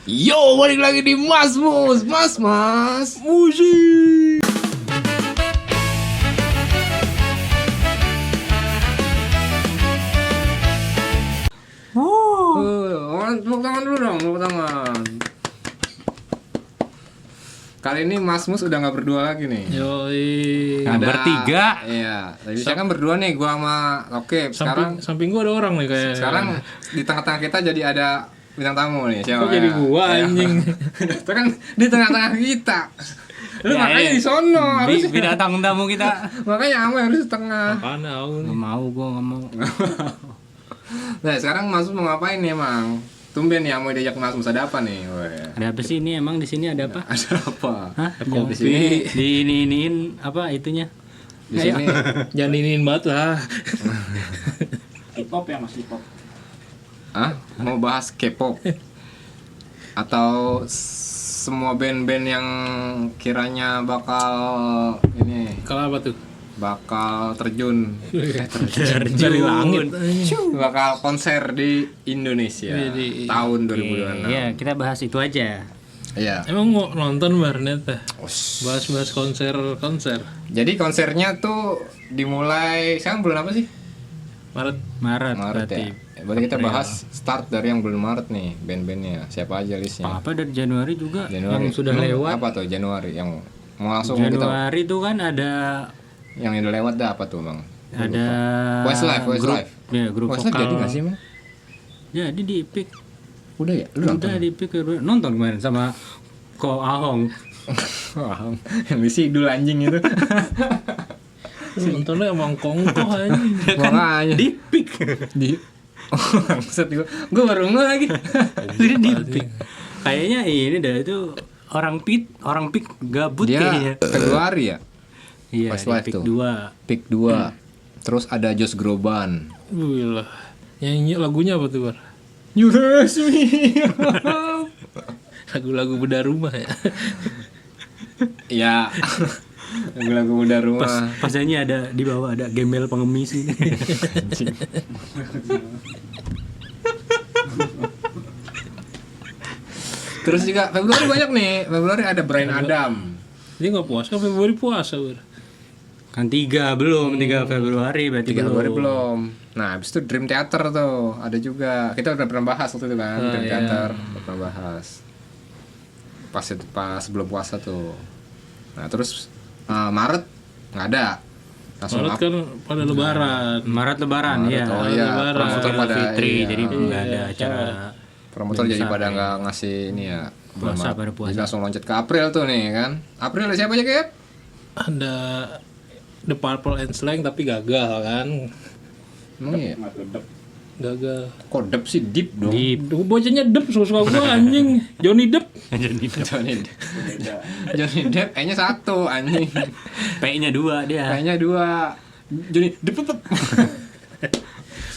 Yo, balik lagi di Mas Musik. Tepuk tangan dulu dong, tepuk tangan. Kali ini Mas Mus udah nggak berdua lagi nih. Yoi. Bertiga. Iya, tadi saya kan berdua nih, gua sama Oke. Sekarang Samping gua ada orang nih kayaknya. sekarang di tengah-tengah kita jadi ada bintang tamu nih. Siapa? Kok jadi gua anjing? Itu kan di tengah-tengah kita. Lu Ya, makanya ya. di sono harus. Binatang tamu kita. Makanya Ame harus di tengah. Apaan aku nih? Gua nggak mau. Nah, sekarang Mas Mus mau ngapain nih emang? Tumben ya mau diajak Mas Mus, ada apa nih? Ada apa sih ini emang di sini ada apa? Ada apa? Hah? Di sini, Di ini apa itunya? di sini. Jangan iniin banget lah. Hip-hop ya Mas hip-hop. Ah, mau bahas K-pop atau semua band-band yang kiranya bakal ini Kalau apa tuh? bakal terjun Dari langit. bakal konser di Indonesia Di- tahun 2026. Iya, kita bahas itu aja. Iya. Emang mau nonton Barneta? Bahas-bahas konser. Jadi konsernya tuh dimulai sekarang bulan apa sih? Maret. Maret Maret berarti. ya. Berarti kita bahas start dari yang bulan Maret nih, band-bandnya. Siapa aja listnya? Apa dari Januari juga? Januari. Yang sudah Emang lewat. Apa tuh Januari yang mau langsung kita Januari itu kan ada yang udah lewat dah apa tuh, Bang? ada Westlife. Ya, grup Westlife vokal. jadi nggak sih, Bang? Jadi di Epic. Udah ya? Lu nonton? Udah di Epic nonton kemarin sama Ko Ahong. Wah, yang di Sidul anjing itu. Nontonnya emang kongkoh anjing. Makanya Di Epic. di maksud gue baru nggak lagi. Di Epic. Kayaknya ini dah itu orang pik gabut Dia kayaknya. Februari ya? Iya, Westlife di Epic tuh. 2. Pick 2. Terus ada Josh Groban. Wih lah. Nyanyi lagunya apa tuh, Bar? You hurt me. Lagu-lagu bedah rumah ya. Ya. Lagu-lagu udah rumah. Pas nyanyi ada di bawah ada gembel pengemis ini. Terus juga Februari banyak nih. Februari ada Bryan Adam. Dia nggak puasa, Februari puasa, Bar. Kan 3 Februari berarti 3 Februari belum. Nah, habis itu Dream Theater tuh ada juga. Kita udah pernah bahas waktu itu kan, Dream iya. Theater udah pernah bahas. Pas sebelum puasa tuh. Nah, terus Maret nggak ada. Langsung Maret kan pada lebaran. Maret lebaran Maret, ya. oh iya, Lebaran. promotor Idul pada Fitri, iya. jadi nggak ada acara Promotor jadi pada nggak ngasih ini ya. bulan Puasa Maret. pada puasa. Jadi langsung loncat ke April tuh nih kan. April ada siapa aja Kep? Ada The Purple and Slang tapi gagal kan. Emang iya? Gagal. Kok Dep sih deep dong? di Bocahnya Depp suka gua anjing. Johnny Depp. Johnny Depp. Johnny Depp kayaknya satu anjing. P-nya 2 dia. Kayaknya dua. Johnny Depp.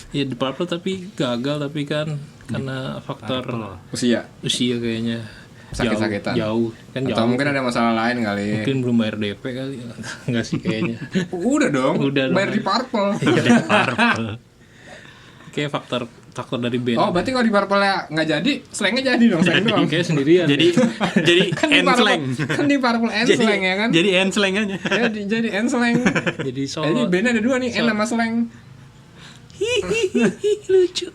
Ya The Purple tapi gagal tapi kan karena faktor Usia. usia kayaknya. Sakit-sakitan. Jauh kan Atau jauh. mungkin ada masalah lain kali. Mungkin belum bayar DP kali. Enggak sih kayaknya. Udah dong. Udah Bayar dong. di Purple. Kayak faktor dari band. Oh, berarti kalau di Purple ya nggak jadi, slangnya jadi dong, slang doang. Kayak sendirian. jadi Kan di N-slang. Purple, kan di Purple and slang ya kan? Jadi N-slang aja. Jadi and slang. jadi Jadi solo. bandnya ada dua nih, N sama slang. Lucu.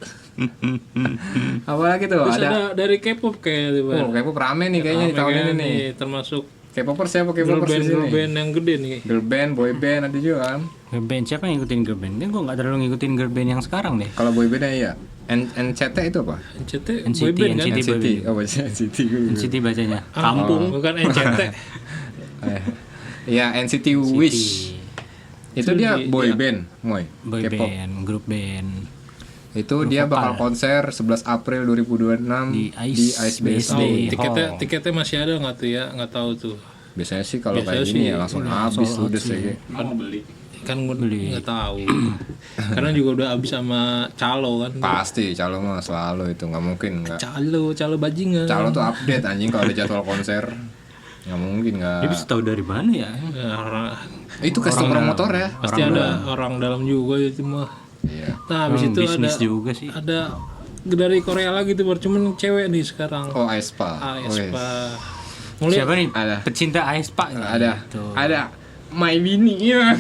Apa lagi tuh? Terus Ada. ada dari K-pop kayak gitu. Oh, K-pop rame nih kayaknya di tahun ini nih. Termasuk K-popers siapa girl K-popers di band sini? yang gede nih. Girl band, boy band ada juga kan? Girl band siapa yang ngikutin girl band? Kan gua enggak terlalu ngikutin girl band yang sekarang deh. Kalau boy bandnya iya. NCT itu apa? NCT NCT, boy band kan? NCT. NCT. Oh, NCT. NCT bacanya. Ah, Kampung. bukan NCT. Iya, NCT Wish. Itu dia di- boy ya. band, Moy. Boy K-pop. band, grup band. Itu dia bakal konser 11 April 2026 Di di Ice BSD. Oh, BSD. tiketnya masih ada nggak tuh ya? Nggak tahu tuh. Biasanya sih kalau Biasanya kayak gini sih ya langsung udah habis sold out udah sih. sih. Kan gue nggak tahu. Karena juga udah habis sama calo kan. Pasti calo mah selalu itu nggak mungkin nggak. Calo bajingan. Calo tuh update anjing kalau ada jadwal konser. Nggak mungkin Dia nggak. bisa tahu dari mana ya? Ya, Itu custom promotor ya. pasti ada orang dalam juga itu mah. Iya. Nah, habis Orang itu bisnis ada juga sih. ada dari Korea lagi tuh, cuman cewek nih sekarang. Oh, aespa. aespa. Mulai Siapa nih? Ada. Pecinta aespa. Ada. Gitu. Ada. My Bini. Iya.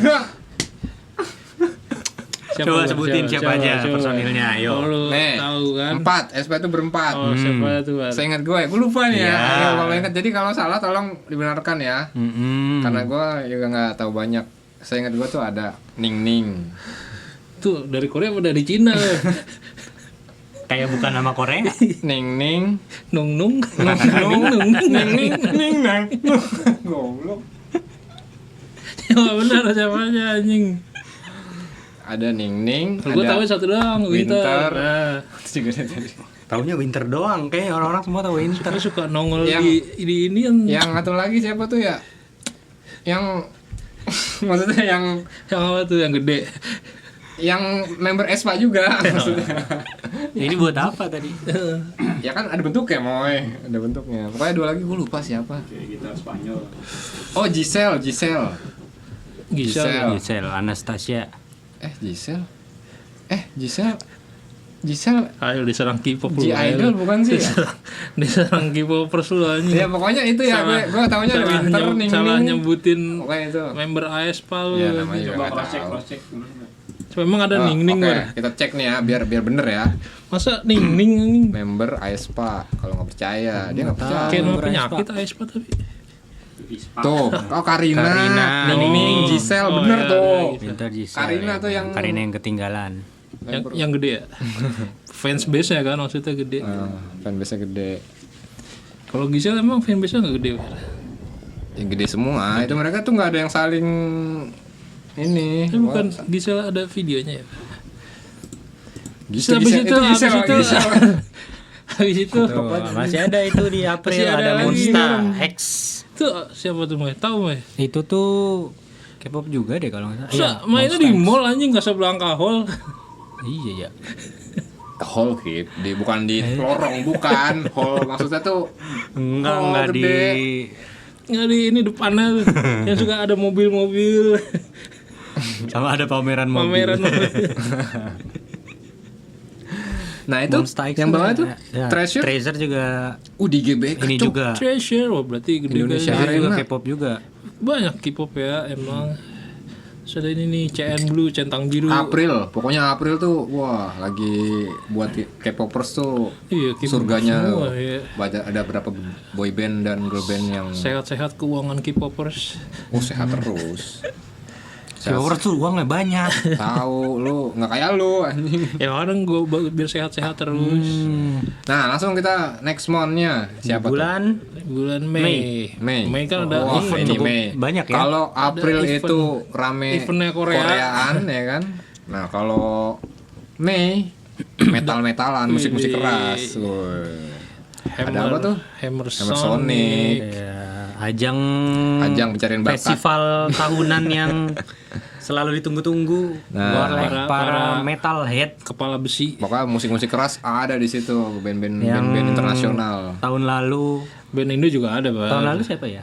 Coba sebutin siapa aja personilnya, ayo. Oh, lu Nih, tahu kan? 4. aespa itu berempat. Oh, siapa tuh? Bang? Saya ingat gue lupa nih ya. Iya. Ayo, kalau ingat, jadi kalau salah tolong dibenarkan ya. Karena gue juga nggak tahu banyak. Saya ingat gue tuh ada Ning Ning. Tuh dari Korea apa dari Cina? Kayak bukan nama Korea. Ning Ning. Nung nung nung Ning Nang. Goblok. Siapa benar siapa aja anjing? Ada Ning Ning. Gue tahu satu doang, Winter. Winter. Nah, Itu juga ada tadi. Taunya Winter doang. Kayak orang-orang semua tahu Winter. terus suka nongol Yang- di ini kan. Yang satu lagi siapa tuh ya? Yang maksudnya yang Apa tuh yang gede? member aespa juga maksudnya. Ini buat apa tadi? Ya kan ada bentuknya, Moy. Ada bentuknya. Pokoknya dua lagi gue lupa siapa. Gitar Spanyol. Oh, Giselle. Gisel. Giselle Anastasia. Giselle. Giselle Ayo diserang K-pop lu. G-Idol bukan sih? Diserang K-popers lu anjing. Ya pokoknya itu ya, gue taunya ada Winter, Ning salah Ning. nyebutin Pokoknya itu. member aespa lu. Ya namanya juga Coba nggak cross check, tahu. cross check. Coba emang ada Oh, Ning Ning oke, Bar? kita cek nih ya, biar bener ya. Masa Ning Ning anjing? Member aespa. Kalau nggak percaya, dia nggak percaya. Kayak nama member penyakit aespa tapi. Tuh, Karina, Karina. Ning Ning, Giselle, Oh, bener iya, tuh. iya, Winter Giselle. Karina tuh yang- Karina yang ketinggalan. Yang gede ya? Fans base-nya kan maksudnya gede. Fanbase-nya gede. Kalau Gisel emang fanbase-nya nggak gede. Yang gede semua. Itu mereka tuh nggak ada yang saling ini. Tapi bukan Gisel ada videonya ya? Giselle, Habis itu, habis itu Tuh, masih ada itu di April Masih ada ada lagi, Monsta kan? X. tuh siapa tuh Mai? Tahu Mai? Itu tuh K-pop juga deh kalau nggak salah. Masa mainnya di mall anjing nggak sebelangkah hall. Iya ya. hall hit, bukan di lorong, bukan hall. Maksudnya tuh Enggak di gede. Nggak di ini depannya tuh, yang suka ada mobil-mobil, sama ada pameran mobil. pameran mobil. Nah itu Monsta X yang bawah tuh ya, Treasure. Treasure juga Di GBK ini Cuk. juga. Treasure, wah berarti gede Indonesia kan. Treasure juga Arena. K-pop juga. Banyak K-pop ya emang. Terus ada ini nih CN Blue, Centang Biru. April, pokoknya April tuh wah lagi buat K-popers tuh Iya, K-pop surganya. semua, ya. Ada berapa boy band dan girl band yang Sehat-sehat keuangan K-popers. sehat terus. K-popers tuh uangnya banyak. Tahu lu nggak kayak lu anjing. Ya orang gue biar sehat-sehat terus. Nah langsung kita next month-nya siapa tuh? Bulan Mei. Mei. Kan ada Oh, event. ini Mei. banyak ya. Kalau April Ada event. itu rame Eventnya Korea. Koreaan ya kan. Nah kalau Mei metal-metalan, musik-musik Widih. keras. Woi. Ada apa tuh? Hammer Hammer Sonic. Sonic. Ya, ajang Pencarian bakat. festival tahunan yang selalu ditunggu-tunggu Nah, oleh para- para metalhead Kepala besi. Pokoknya musik-musik keras ada di situ, band-band yang band-band internasional. tahun lalu. Band Indo juga ada, Bang. Tahun lalu siapa ya?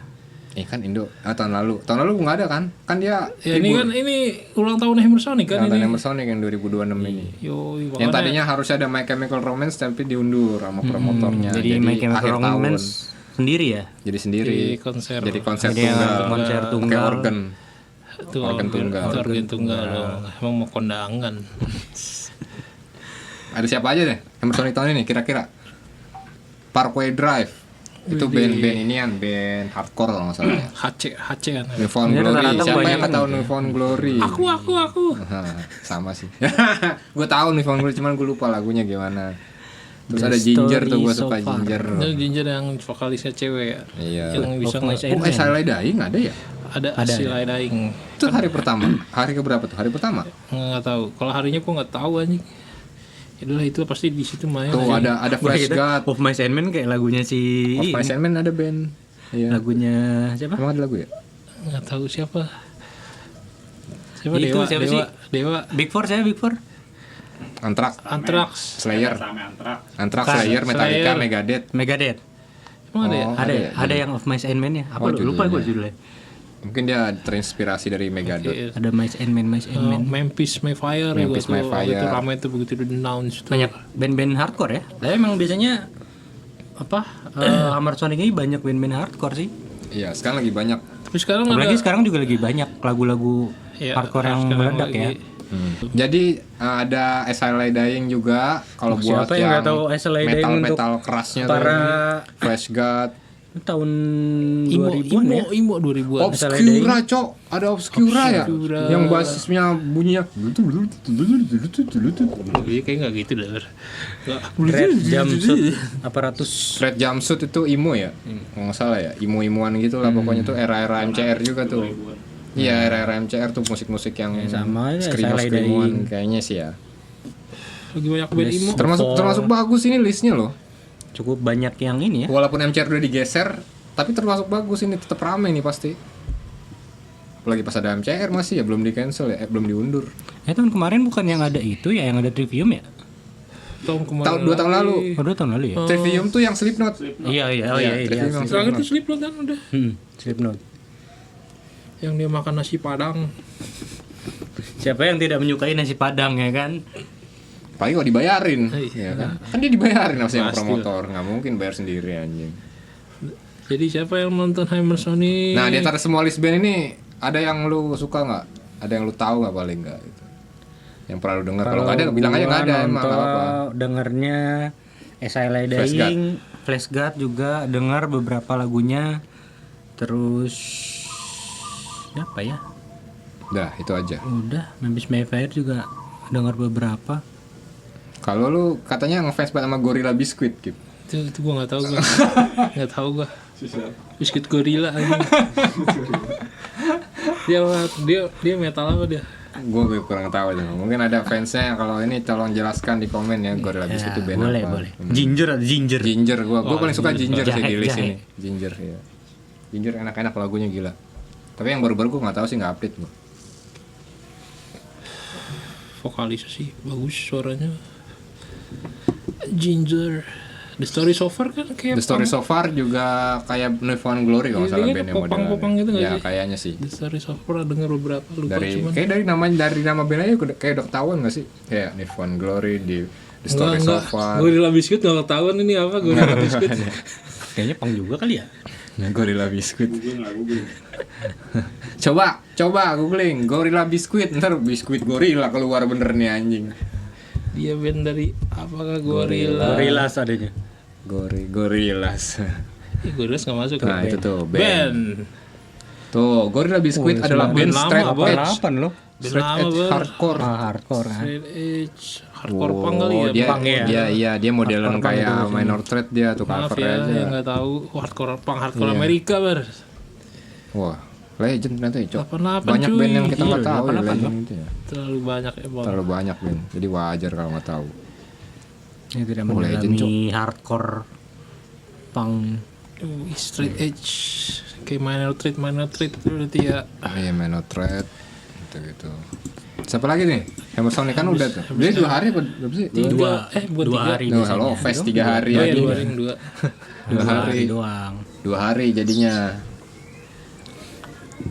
Kan Indo. Tahun lalu nggak ada kan? Kan dia Ya ini kan ini ulang tahun Hammer Sonic kan Tahun ini. Hammer Sonic yang 2026 ini. Yoi, Yang makanya tadinya harusnya ada My Chemical Romance tapi diundur sama promotornya. Jadi My Chemical akhir tahun. Romance sendiri ya? Jadi sendiri. di konser. Jadi konser Jadi yang tunggal. konser Pakai tunggal. organ. Itu organ tunggal. itu organ tunggal dong. Emang mau kondangan. Ada siapa aja deh Hammer Sonic tahun ini kira-kira? Parkway Drive. Itu band-band inian, band hardcore kalau nggak salah ya. HC kan. Newfound Ini Glory. rata-rata Siapa banyak yang nggak tahu Newfound Glory? Aku. Hah, sama sih. Gue tahu Newfound Glory cuman gue lupa lagunya gimana. Terus The ada Ginger tuh, gue Story suka So Far. Ginger. Itu Ginger yang vokalisnya cewek ya. Iya. Yang bisa Of My nge- Side. Silent Dying ada ya? ada Asilai Daing. Itu hari pertama. Hari keberapa tuh? Hari pertama. Nggak tahu. Kalau harinya gua nggak tahu anjing. Itulah itu pasti di situ main. Tuh anjing. ada Flash God. Of My Sandman kayak lagunya si Of My Sandman ada band. Iya. lagunya siapa? Emang ada lagu ya? Nggak tahu siapa. Siapa Itu Dewa? siapa Dewa, sih? Dewa. Big Four saya Big Four. Anthrax, Anthrax. Slayer, Sama Anthrax. Anthrax, Bukan. Slayer, Metallica, Slayer. Megadeth. Megadeth. Emang ada ya? Oh, ada ya? ada yang Of My Sandman ya? Apa Oh, lupa gue judulnya. judulnya. Mungkin dia terinspirasi dari Megadon. Iya. Ada Mice and Men. Memphis Mayfire Memphis juga tuh. Mayfire. Itu ramai tuh begitu di-announce tuh. Banyak band-band hardcore ya. Tapi emang biasanya Hammer Sonic ini banyak band-band hardcore sih. Iya, sekarang lagi banyak. Tapi sekarang Apalagi ada sekarang juga lagi banyak lagu-lagu Iya, hardcore yang sekarang meledak ya. lagi. Jadi ada SLA Dying juga kalau buat Siapa yang nggak tahu SLA Dying untuk metal kerasnya para tuh. Flash God, tahun Imo 2000-an ya. 2000-an. Obscura, Cok. Ada Obscura ya. Obscura. Yang basisnya bunyinya Iya kayak nggak gitu dah. Red Jumpsuit Apparatus. Red Jumpsuit itu emo ya? Kalau nggak salah ya, emo-emoan gitu lah pokoknya tuh era-era MCR juga tuh. Iya, era-era MCR tuh musik-musik yang sama ya, screamo-screamoan kayaknya sih ya. Lagi banyak band emo. Termasuk bagus ini listnya loh. Cukup banyak yang ini ya. Walaupun MCR udah digeser, tapi termasuk bagus ini, tetap rame nih pasti. Apalagi pas ada MCR masih ya belum di cancel ya, belum diundur. Tahun kemarin bukan yang ada itu ya, yang ada Trivium ya? Tahun kemarin. 2 tahun lalu. Oh, 2 tahun lalu ya? Trivium tuh yang Slipknot. Iya. Trivium yang Sekarang itu Slipknot. Slipknot kan udah. Slipknot. Yang dia makan nasi padang. Siapa yang tidak menyukai nasi padang ya kan? Apalagi kok dibayarin. Iya. Ya kan? Kan dia dibayarin sama yang Pasti promotor, nggak mungkin bayar sendiri anjing. Jadi siapa yang nonton Hammer Sonic? Nah, di antara semua list band ini ada yang lu suka nggak? Ada yang lu tahu nggak paling nggak gitu? Yang pernah lu dengar? Kalau nggak ada, bilang aja nggak ada emang nggak apa-apa. Dengarnya SLA Flash Dying, Flash God juga dengar beberapa lagunya. Terus apa ya? Dah, itu aja. Udah, Memphis Mayfire juga dengar beberapa. Kalau lu katanya ngefans banget sama Gorilla Biscuit, Kip. Itu gua nggak tahu gua. Nggak tahu gua. Biskuit gorila aja. dia metal apa dia? Gue kurang tahu tuh. Mungkin ada fansnya, kalau ini tolong jelaskan di komen ya Gorilla Biscuit itu band boleh, apa. boleh. Ginger atau Ginger? Ginger, gue paling suka Ginger sih Jahe, di list jahe. ini. Ginger ya. Ginger enak-enak lagunya gila. Tapi yang baru-baru gue nggak tahu sih, nggak update gue. Vokalis sih bagus suaranya. Ginger. The Story So Far kan kayak The Story So Far juga kayak Nirvana Glory kalau nggak Iya, salah dia kan bandnya popang-popang modelnya. gitu nggak Ya sih? kayaknya sih. The Story So Far denger beberapa lupa cuman. Kayak dari nama band aja kayak udah ketahuan nggak sih? Kayak Nirvana Glory di The Story So Far. Gorilla Biscuit nggak ketahuan ini apa Gorilla Biscuit. Kayaknya pang juga kali ya. Gorilla Biscuit. coba googling Gorilla Biscuit, ntar biskuit gorilla keluar bener nih anjing. Dia band dari apakah Gorilla? Gorillaz adanya. Gorillas. Gorillaz nggak masuk. Nah, ya? itu tuh Band. Tuh, Gorilla Biscuit adalah band lama, straight Bang. edge, 8 loh. straight lama, edge Bang. hardcore. Hardcore kan. Straight edge. Hardcore punk kali ya. dia, Punk ya. dia modelan Hardcore punk kayak itu biasanya. Minor Threat dia tuh Maaf cover ya aja. yang nggak tahu hardcore punk hardcore Iya. Amerika bar. Wah, legend ternyata ya, Cok. 88 Banyak cuy. band yang kita nggak Iya, tahu ya 88 legend itu ya. Terlalu banyak ya bang. Terlalu banyak band. Jadi wajar kalau nggak tahu. Yang tidak Oh, legend, mendalami hardcore punk. Straight edge kayak minor threat itu berarti ya. Iya, Minor Threat gitu. Siapa lagi nih? Hammer Sonic kan udah tuh. Dia 2 hari apa berapa sih? Bukan 2 3 hari. Duh, biasanya. halo, Fest 3 hari Oh aja. iya 2 hari 2. 2 hari. doang. 2 hari jadinya.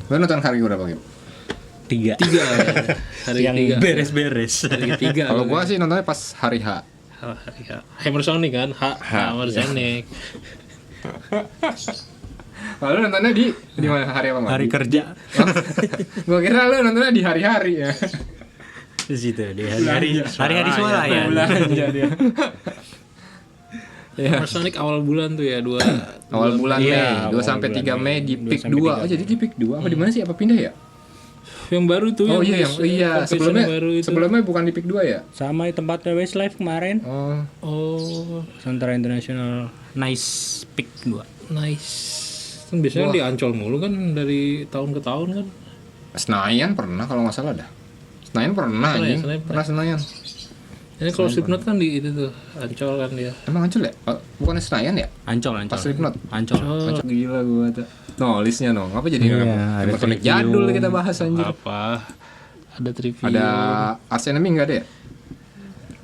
Lu nonton hari berapa, Kim? 3. 3 hari Yang 3. beres-beres. Hari 3. Kalau gua sih nontonnya pas hari H. hari Hammer Sonic kan? Hammer Sonic. Lalu nontonnya di mana hari apa, Mas? Hari kerja. Gua kira lu nontonnya di hari-hari ya. Di situ di hari-hari swalayan. Belanja dia. Hammer Sonic awal bulan tuh ya 2 Awal bulan Iya, Mei, 2 awal sampai bulan 3 Mei di 2 PIK sampai 2. 3. Oh, jadi di PIK 2 apa di mana sih? Apa pindah ya? yang baru tuh Oh yang iya, competition sebelumnya baru itu. sebelumnya bukan di PIK 2 ya? Sama tempatnya Westlife kemarin. Oh, Oh Nusantara International Nice Pick 2. nice. Kan biasanya di Ancol mulu kan dari tahun ke tahun kan. Senayan pernah kalau nggak salah dah. Senayan pernah Pernah ya, anjing. Senayan Pernah Senayan. Ini kalau Slipknot kan di itu tuh Ancol kan dia. Emang Ancol ya? Oh, bukannya Senayan ya? Ancol. Pas Slipknot. Ancol. Ancol gila gua tuh. No, listnya no. Ngapa jadi Iya, Hammer ada Sonic Trivium. jadul kita bahas anjir. Apa? Ada Trivium. Ada Arch Enemy enggak ada ya?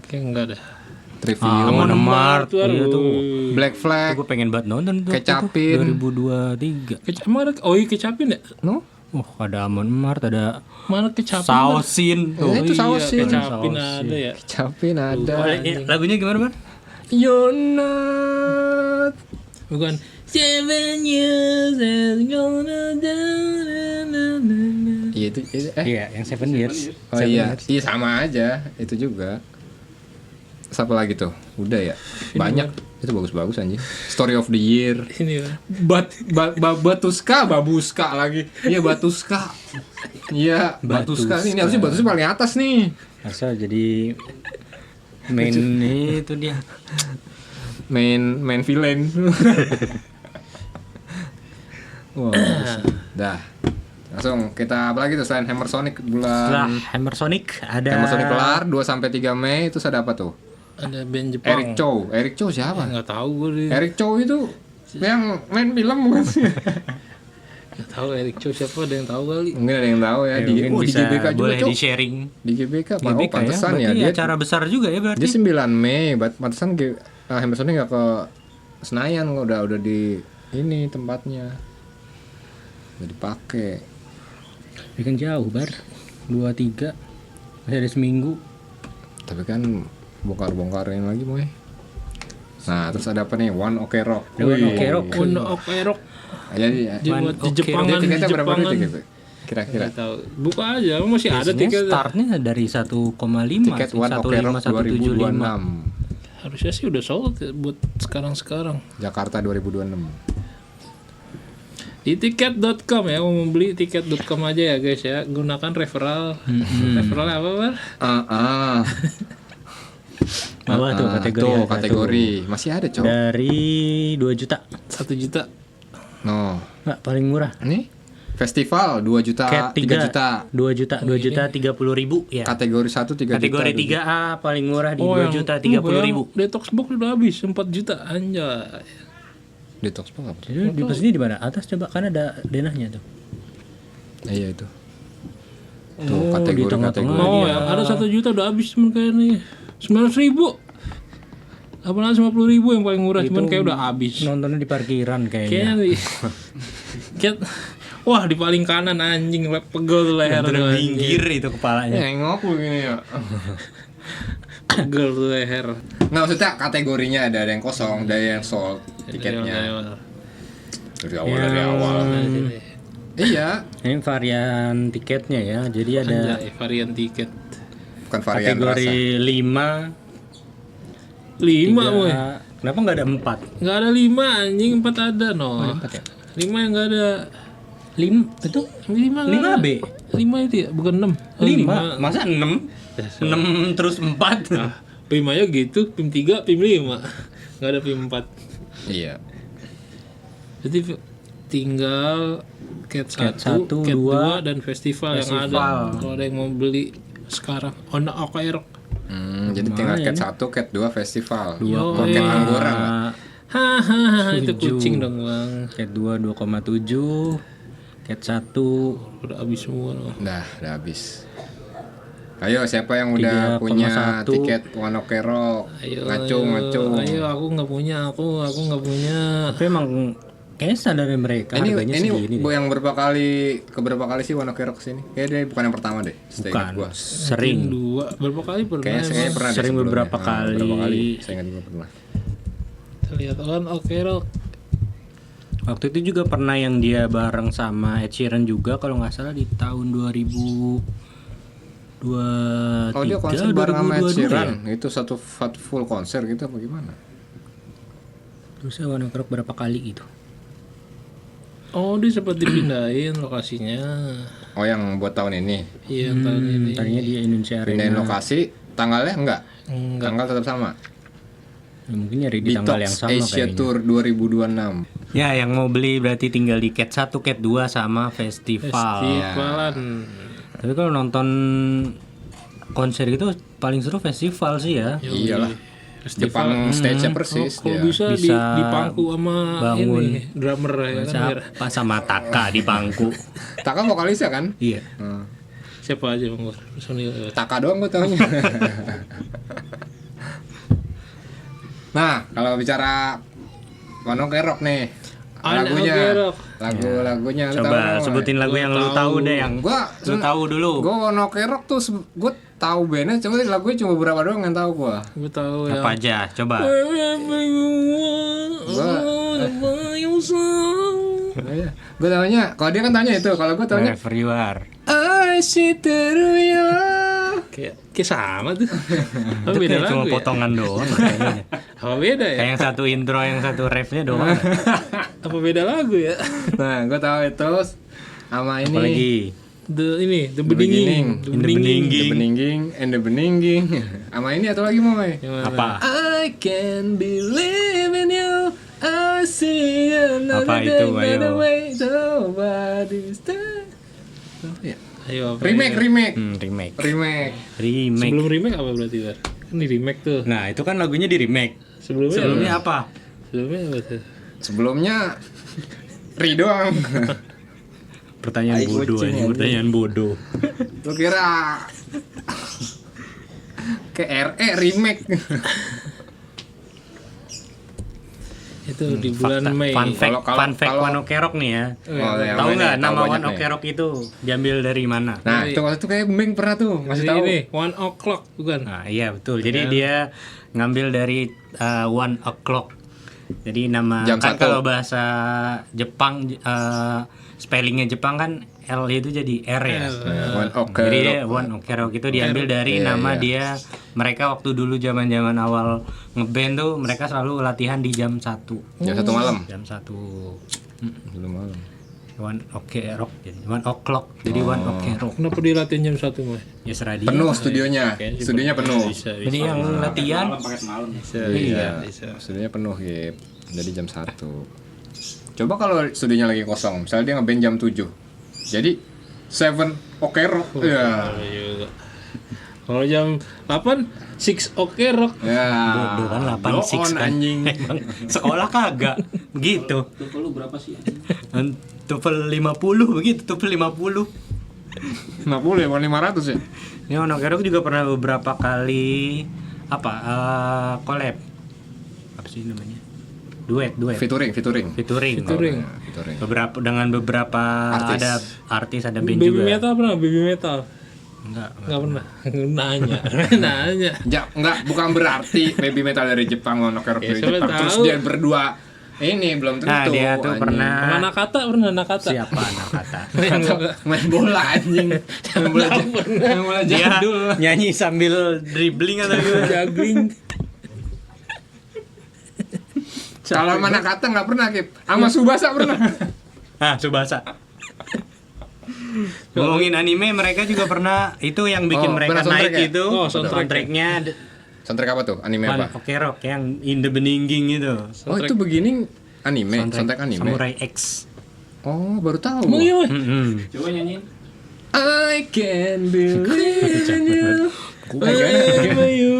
Kayak enggak ada. Trivium, Amon Amarth. Tuh, Iya tuh. Black Flag, Gue pengen banget nonton tuh. Kecapin. 2023. Emang ada? Oh iya kecapin ya? no? Ada Amon Mart, ada Mana kecapin? Sausin. Oh, itu Sausin. Kecapin Sausin. ada ya. Capin ada. Lagunya gimana, Bang? You're not. Bukan 7 years is gonna down. Iya itu Iya, yang 7 Years. Oh iya, iya sama aja itu juga. Siapa lagi tuh? Udah ya. Banyak. Itu bagus-bagus anjing. Story of the Year. Ini ya. Batuska, Babuska lagi. Iya Batuska. Iya Batuska. Ini harusnya Batuska paling atas nih. Asal jadi main itu dia. Main villain. Wah, bagus. Dah. Langsung kita apa lagi tuh selain Hammer Sonic Setelah bulan Hammer Sonic ada Hammer Sonic kelar 2 sampai 3 Mei itu ada apa tuh? Ada band Jepang. Eric Chow siapa? Enggak tahu gue. Eric Chow itu yang main film bukan sih? Enggak tahu Eric Chow siapa, ada yang tahu kali. Mungkin ada yang tahu ya, di mungkin di bisa GBK juga boleh Cok. di sharing. Di GBK, Pak. GBK Oh, pantesan ya, berarti dia acara besar juga ya berarti. dia 9 Mei, pantesan Hammer Sonic enggak ke Senayan, udah di ini tempatnya. Udah dipakai. Bikin jauh, Bar. 2-3 masih ada seminggu. Tapi kan bongkar-bongkarin lagi Moy. Nah, terus ada apa nih? One Ok Rock. One Ok Rock. Kuno Okerok. Jadi Buat di Oke, Jepangan, dia di tiketnya berapa Jepangan. nih tiket? Kira-kira. Nggak tahu. Buka aja, masih ada Biasanya tiket. startnya dari 1,5 Tiket sih, One Ok Rock 15175. 2026. Harusnya sih udah sold ya buat sekarang-sekarang. Jakarta 2026. Di tiket.com ya, mau membeli tiket.com aja ya guys ya. Gunakan referral. Referral apa, Bar? Bawah tuh kategori. Tuh ada kategori. Masih ada, tuh. Cok. Dari 2 juta. 1 juta. No. Nggak, paling murah. Ini festival 2 juta, Cat 3 juta. 2 juta, 2 juta 30.000 ya. Kategori 1 3 juta. Kategori 3A paling murah di 2 juta 30.000. Detox box udah habis 4 juta anjay. Detox Box apa? Jadi di posisi di mana? Atas coba kan ada denahnya tuh. Iya itu. Tuh di tengah-tengah. kategori. Oh, ya, ada 1 juta udah habis cuman kayak nih 900.000. Apalagi 50.000 yang paling murah cuman kayak udah habis. Nontonnya di parkiran Kayaknya kayaknya. nih. Wah, di paling kanan anjing pegel tuh leher tuh, anjing. Minggir itu kepalanya. Nengok lu gini ya. Pegel tuh leher. Nggak, maksudnya kategorinya ada yang kosong, ada yang sold tiketnya. Dari awal. Iya, Ini varian tiketnya ya. Jadi ada Anjay, varian tiket. bukan varian rasa. kategori 5. 5 woy. Kenapa nggak ada 4? Enggak ada 5 anjing, 4 ada no. 4 ya? 5 yang enggak ada. 5 itu 5 5B. 5 itu ya, bukan 6. 5. Masa 6? 6 terus 4. Nah, PIM-nya gitu, PIM 3, PIM 5. Enggak ada PIM 4. Iya. Jadi tinggal Cat 1, Cat 1, Cat 2, 2 dan festival yang festival. ada. Kalau ada yang mau beli sekarang, Ono Okerok. Jadi tinggal Cat 1, Cat 2 festival. Yo, Cat iya. Anggora nggak? Hahaha, itu 7. kucing dong bang. Cat 2 2,7. Cat 1 Udah habis semua loh. Udah habis. Ayo siapa yang udah 3,1. punya tiket One Ok Rock? Ngaco. Ayo, aku nggak punya, aku nggak punya. Tapi emang kayaknya standarnya mereka Ini harganya segini deh. yang berapa kali sih One Ok Rock sini? Kayaknya dia bukan yang pertama deh. Seingat Bukan, gua. sering. Dua, berapa kali pernah? Kayaknya pernah deh Sering sebelumnya. beberapa kali. Beberapa kali. Saya ingat juga pernah. Kita lihat One Okerok. Waktu itu juga pernah yang dia bareng sama Ed Sheeran juga kalau nggak salah di tahun 2023 Oh dia konser bareng sama Ed 2022 Sheeran. ya? Itu satu full konser gitu apa gimana? Terusnya One Ok Rock berapa kali gitu. Oh, dia sempat dipindahin lokasinya. Oh yang buat tahun ini. Iya, tahun ini. Tadinya di Indonesia Pindahin Arena. lokasi, tanggalnya enggak? Enggak. Tanggal tetap sama. Ya, mungkin nyari di tanggal yang Detox sama Asia kayaknya. Tour 2026. Ya, yang mau beli berarti tinggal di Cat 1, Cat 2 sama festival. Festivalan. Tapi kalau nonton konser gitu paling seru festival sih ya. Iyalah. Jepang stage-nya persis Kalau dia. bisa, Bisa di pangku sama bangun. ini drummer ya kan. biar- Siapa sama Taka di bangku. Taka vokalisnya kan? Iya. Siapa aja Bang Bor? Personil. Taka doang gue taunya. Nah, kalau bicara One Ok Rock nih. lagunya lu Coba tahu, sebutin lagu yang lu tahu deh, yang gua lu tahu dulu. Gua One Ok Rock tuh gua tahu bandnya, cuma lagunya cuma beberapa doang yang tahu gua. Gue tahu ya. Apa aja? Coba. Gue taunya, kalau dia kan tanya itu, kalau gue taunya Wherever you are. I see through you. Kayak sama tuh. Apa Itu beda kayak cuma lagu ya? potongan doang kayaknya. Apa beda ya? Kayak yang satu intro, yang satu refnya doang. Apa beda lagu ya? Nah, gue tahu itu sama ini. Apalagi The Beninging. In the Beninging. The Beninging and the Beninging. Sama ini atau lagi mau apa? I can believe in you. I see another Apa day, itu, another ayo? way, nobody's there. Apa ya? Ayo apa Remake. Remake. Sebelum remake apa berarti Bar? Kan di remake tuh. Nah, itu kan lagunya di remake. Sebelumnya apa? Sebelumnya apa tuh? Sebelumnya doang. Pertanyaan Tai bodoh kucing, ini, anjing. pertanyaan bodoh. Lu kira ke RE remake. Itu di bulan Mei. Fun fact, Kalau- One Ok Rock nih ya. Oh, yang Tahu mana nggak nih? nama Tahu One banyak Ok nih. Rock itu diambil dari mana? Nah, itu waktu itu kayak Beng pernah tuh ngasih tahu. Ini 1 o'clock bukan? Nah, iya betul. Jadi dia ngambil dari One O'clock. Jadi nama Jam kan 1. kalau bahasa Jepang spellingnya Jepang kan L itu jadi R ya. One Ok Jadi Rock. dia One Ok Rock itu diambil dari nama dia. Mereka waktu dulu zaman-zaman awal ngeband tuh mereka selalu latihan di jam 1. Jam 1 malam. Jam 1. Belum malam. One Ok Rock jadi One O'clock. Jadi One Ok Rock. Kenapa dilatih jam 1 Mei? Ya serah dia. Penuh studionya. Studionya penuh. Bisa. Jadi yang latihan Iya. Studionya penuh, Gip. Jadi jam 1. Coba kalau studionya lagi kosong, misalnya dia ngeband jam 7. Jadi 7 Ok Rock. Ya. Juga. Kalau jam 8 6 oke rock. Ya. Bodoh kan 86 kan. anjing. Emang sekolah kagak gitu. TOEFL lu berapa sih? TOEFL 50 begitu, TOEFL 50. 50 ya, bukan 500 ya? Ini One Ok Rock juga pernah beberapa kali collab. Apa sih namanya? Duet. Featuring. Featuring. Featuring. Beberapa dengan beberapa Artis. ada artis, ada band Baby juga. metal pernah? Baby metal? Enggak. Enggak pernah. Nanya. Nanya. Enggak, bukan berarti baby metal dari Jepang, One Ok Rock Ya, dari siapa Jepang. Terus tahu. dia berdua ini belum tentu. Nah, dia tuh anjing. pernah Sama Nakata pernah Nakata. siapa Nakata? main bola anjing. Main bola Dia jadul. nyanyi sambil dribbling atau gimana? Juggling. Kalau mana kata nggak pernah, Kip. Sama Subasa pernah. Ah, Tsubasa. Ngomongin anime, mereka juga pernah itu yang bikin Oh, mereka pernah naik soundtrack ya? itu. Oh, soundtrack. Soundtracknya Soundtrack apa tuh? Anime One apa? Ok Rock yang In the Beninging itu. Oh, itu beginning anime, soundtrack anime. Samurai X. Oh, baru tahu. Emang iya, Mas? Coba nyanyiin. I can believe in you. Wherever you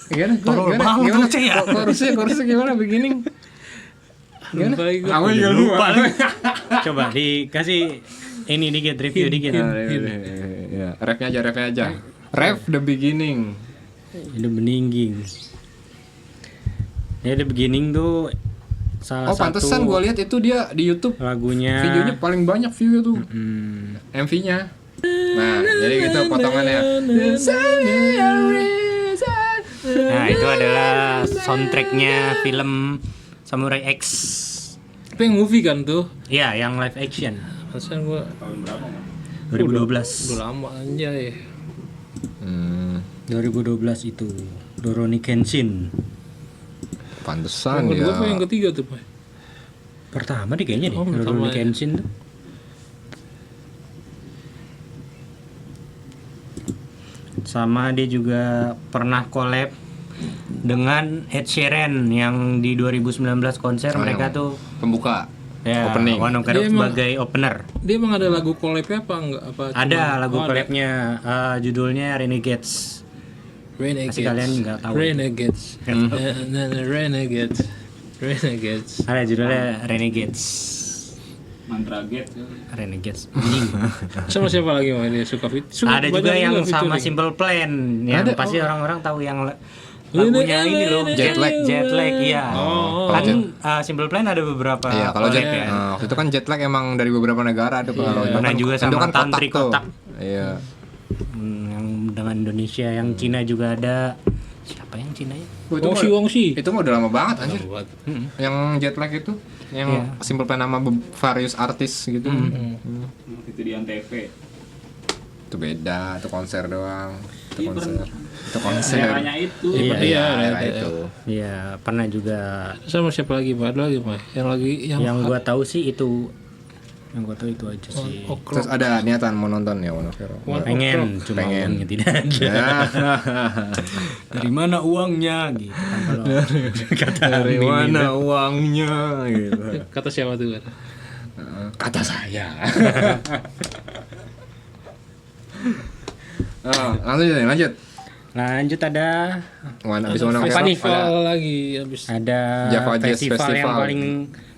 are. Tolol banget tuh, Cek, ya. Chorusnya gimana beginning? Gimana? Lupa gua. Aku juga Lupa lupa. Coba dikasih ini dikit review dikit. Ya, rapnya aja. Rap the beginning. In the Beninging. Ya, The Beginning tuh salah Oh, satu pantesan gue lihat itu dia di YouTube lagunya. videonya paling banyak view tuh. MV-nya. Nah, jadi gitu potongannya. Nah, itu adalah soundtracknya film Samurai X. Tapi yang movie kan tuh. Ya, yang live action. Pasan gua 2012. udah lama anjay. 2012 itu Rurouni Kenshin. Pantesan Yang kedua ya. apa yang ketiga tuh, Pak? Pertama deh kayaknya nih, Oh, pertama Rurouni ya. Kenshin tuh. Sama dia juga pernah collab dengan Ed Sheeran yang di 2019 konser mereka tuh Pembuka. ya Opening. One Ok Rock Dia emang- sebagai opener. Dia emang ada lagu collab-nya apa enggak? Apa Ada cuma- lagu oh, ada. collabnya judulnya Renegades. Renegades. Pasti kalian nggak tahu. Renegades. Renegades. Renegades. Ada judulnya Renegades. Mantra Gate. Renegades. Anjing. Sama siapa lagi mau ini suka fit? Ada juga banyak yang sama featuring. Simple Plan yang Ada, pasti oh. orang-orang tahu yang lagunya ini loh, Jet Lag. Jet Lag, iya. Oh. Kan Simple Plan ada beberapa. Iya, kalau collab jet ya. waktu itu kan jet lag emang dari beberapa negara tuh kalau Indo Pernah kan, juga Indo sama kan Tantri tuh. Kotak. Iya. Yang dengan Indonesia, yang Cina juga ada. Siapa yang Cina ya? Wongsi. Itu mah udah lama banget anjir. Buat. Yang jet lag itu yang Iya. Simple Plan sama various artis gitu. Itu di Antv. Itu beda, itu konser doang. Itu Iya, konser. Itu konser. Eranya itu. Iya, Iya, era iya, itu. Iya, pernah juga. Sama siapa lagi, Pak? Ada lagi, Pak? Yang lagi Yang gua tahu sih itu. Yang gua tahu itu aja sih. Terus ada niatan mau nonton ya One Ok Rock. Pengen, cuma Pengen. uangnya tidak ada. Ya. Dari mana uangnya gitu kan kalau kata Dari Mimin. mana uangnya gitu. kata siapa tuh kan? Kata saya. Lanjut. Lanjut ada Habis One Ok Rock Festival ada lagi habis Java Jazz festival yang Festival. paling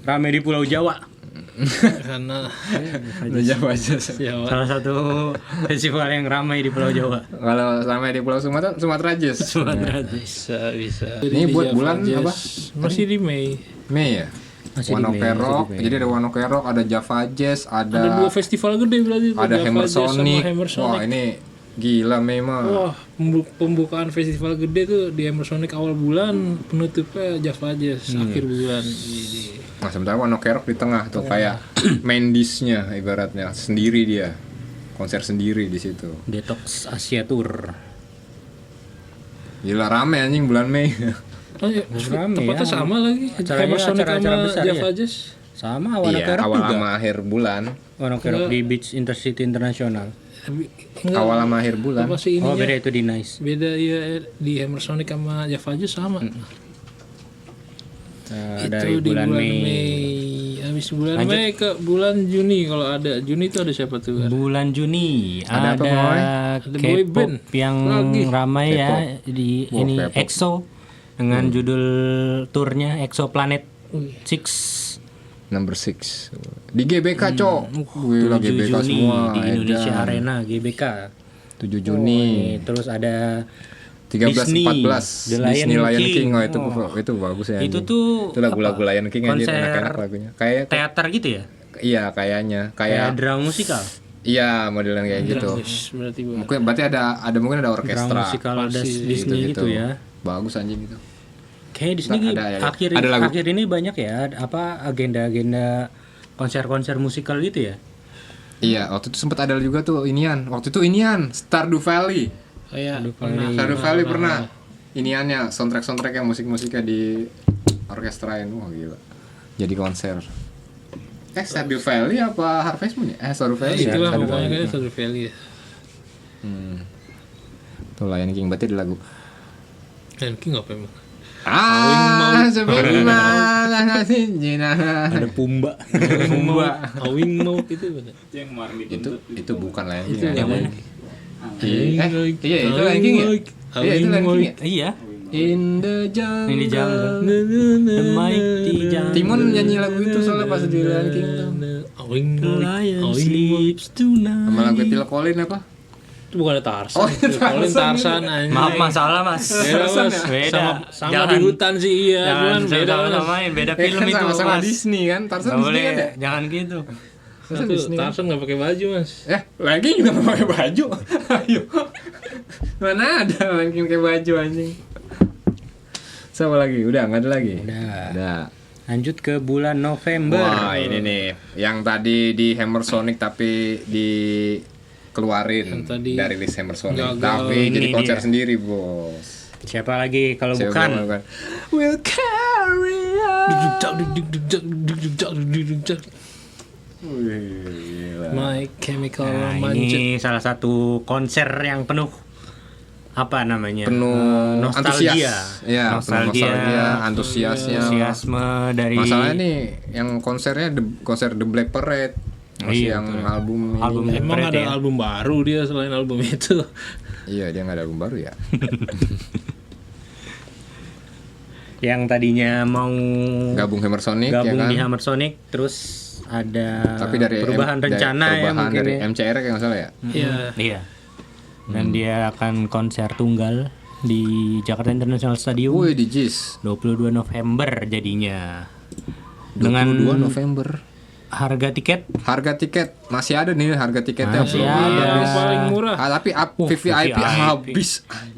ramai di Pulau Jawa. karena Java Jazz. Jawa. Salah satu festival yang ramai di Pulau Jawa. Kalau sampai di Pulau Sumatera Jazz. Bisa. Ini Di buat Java bulan Jazz. apa? Masih di Mei. Mei ya? Masih One di Ok Mei, Rock. masih di Mei. Jadi ada One Ok Rock, ada Java Jazz, Ada dua festival gede berarti tuh, ada Java Hammer Jazz sama Sonic. Hammer Sonic. Wah, ini gila memang. Wah, pembukaan festival gede tuh di Hammer Sonic awal bulan, penutupnya Java Jazz akhir bulan. Jadi, Nah, sementara One Ok Rock di tengah tuh kayak main dish-nya ibaratnya sendiri dia. Konser sendiri di situ. Detox Asia Tour. Gila rame anjing bulan Mei. oh iya, Rame tempatnya ya. sama lagi. Acaranya Hammer Sonic acara-acara sama besar Java ya? Jazz. Sama One Ok Iya, Rock awal juga. sama akhir bulan. One Ok Rock di Beach Intercity International. Enggak, Awal sama akhir bulan. apa sih ininya? Oh, beda itu di Nice. Beda ya di Hammer Sonic sama Java Jazz sama. Itu Dari di bulan Mei. Habis bulan Lanjut. Mei ke bulan Juni kalau ada. Juni itu ada siapa tuh? Kan? Bulan Juni Ada apa, Boy? Ada boy band. K-pop yang Lagi. ramai ya di Wah, ini K-pop. EXO dengan judul turnya Exoplanet 6. Number 6 di GBK cok. Gila 7 GBK Juni semua di Indonesia edan. Arena GBK. 7 Juni Nih, terus ada 13 Disney, 14 The Lion Disney Lion King. King. Oh, itu bagus ya itu anjing. tuh Itu lagu-lagu apa? Lion King aja Konser enak-enak lagunya kayak teater gitu ya? iya kayaknya Kayak kayak drama musikal. iya modelan kayak gitu Yes, berarti Bang. berarti ada Drama orkestra musikal ada Pasti Disney gitu ya. bagus anjing gitu. Kayak Disney Ada akhir lagu. akhir ini banyak ya apa agenda-agenda konser-konser musikal gitu ya. Iya waktu itu sempat ada juga tuh waktu itu Stardew Valley. Kayak Stardew Valley pernah iniannya soundtrack yang musik-musiknya di orkestrain. Wah gila jadi konser. Stardew Valley apa Harvest Moon ya? Stardew Valley ya? itulah Stardew pokoknya Valley. kayak Stardew Valley ya. Tuh Lion King berarti ada lagu Dan King apa emang? sebenarnya Jina. Ada Pumba. Awing mau itu bener. Itu yang kemarin Itu bukan Lion King. Itu yang mana? Iya itu Lion King ya? Iya itu Lion King ya? Iya. In the jungle. Ini jungle. The mighty jungle. Timon nyanyi lagu itu soalnya pas di Lion King tuh. Awing The mau. lion Awing mau. sleeps tonight. Sama lagu Phil Collins apa? Itu bukan Tarzan. Oh, itu Colin Tarzan anjing. Maaf masalah mas. Beda mas. Beda. Sama Jangan- di hutan sih iya. Cuman Jangan beda mas. sama-samain. Beda Eh, film kan itu sama-sama mas. Disney kan? Tarzan Nggak Disney boleh. kan ya? Jangan gitu. Satu Disney kan? Tarzan nggak pakai baju mas. Lion King juga nggak pakai baju. Ayo. Mana ada Lion King pakai baju anjing. Siapa lagi? Udah nggak ada lagi. Udah. Lanjut ke bulan November. Wah ini nih yang tadi di Hammer Sonic tapi dikeluarin Yang tadi dari list Hammer Sonic gagal. tapi jadi Ini konser dia. sendiri bos. Siapa lagi kalau Siapa bukan? bukan? Will carry on. Wih, gila. My Chemical Nah, Romance. ini salah satu konser yang penuh apa namanya? Penuh nostalgia. antusias. Iya, penuh nostalgia, antusiasnya. Antusiasme dari Masalahnya nih yang konsernya konser The Black Parade. Masih Iya, yang betul. album ini. Album Emang Parade ada ya? album baru dia selain album itu. Iya, dia nggak ada album baru ya. yang tadinya mau Gabung Hammer Sonic ya gabung kan. di Hammer Sonic terus ada Tapi dari perubahan rencana ya perubahan mungkin dari ya. MCR kayak nggak salah ya. Iya. Iya. Dan dia akan konser tunggal di Jakarta International Stadium. Woi di JIS 22 November jadinya. 22 November. Harga tiket masih ada nih harga tiketnya Masih belum ada. habis. Paling murah. Tapi VVIP habis.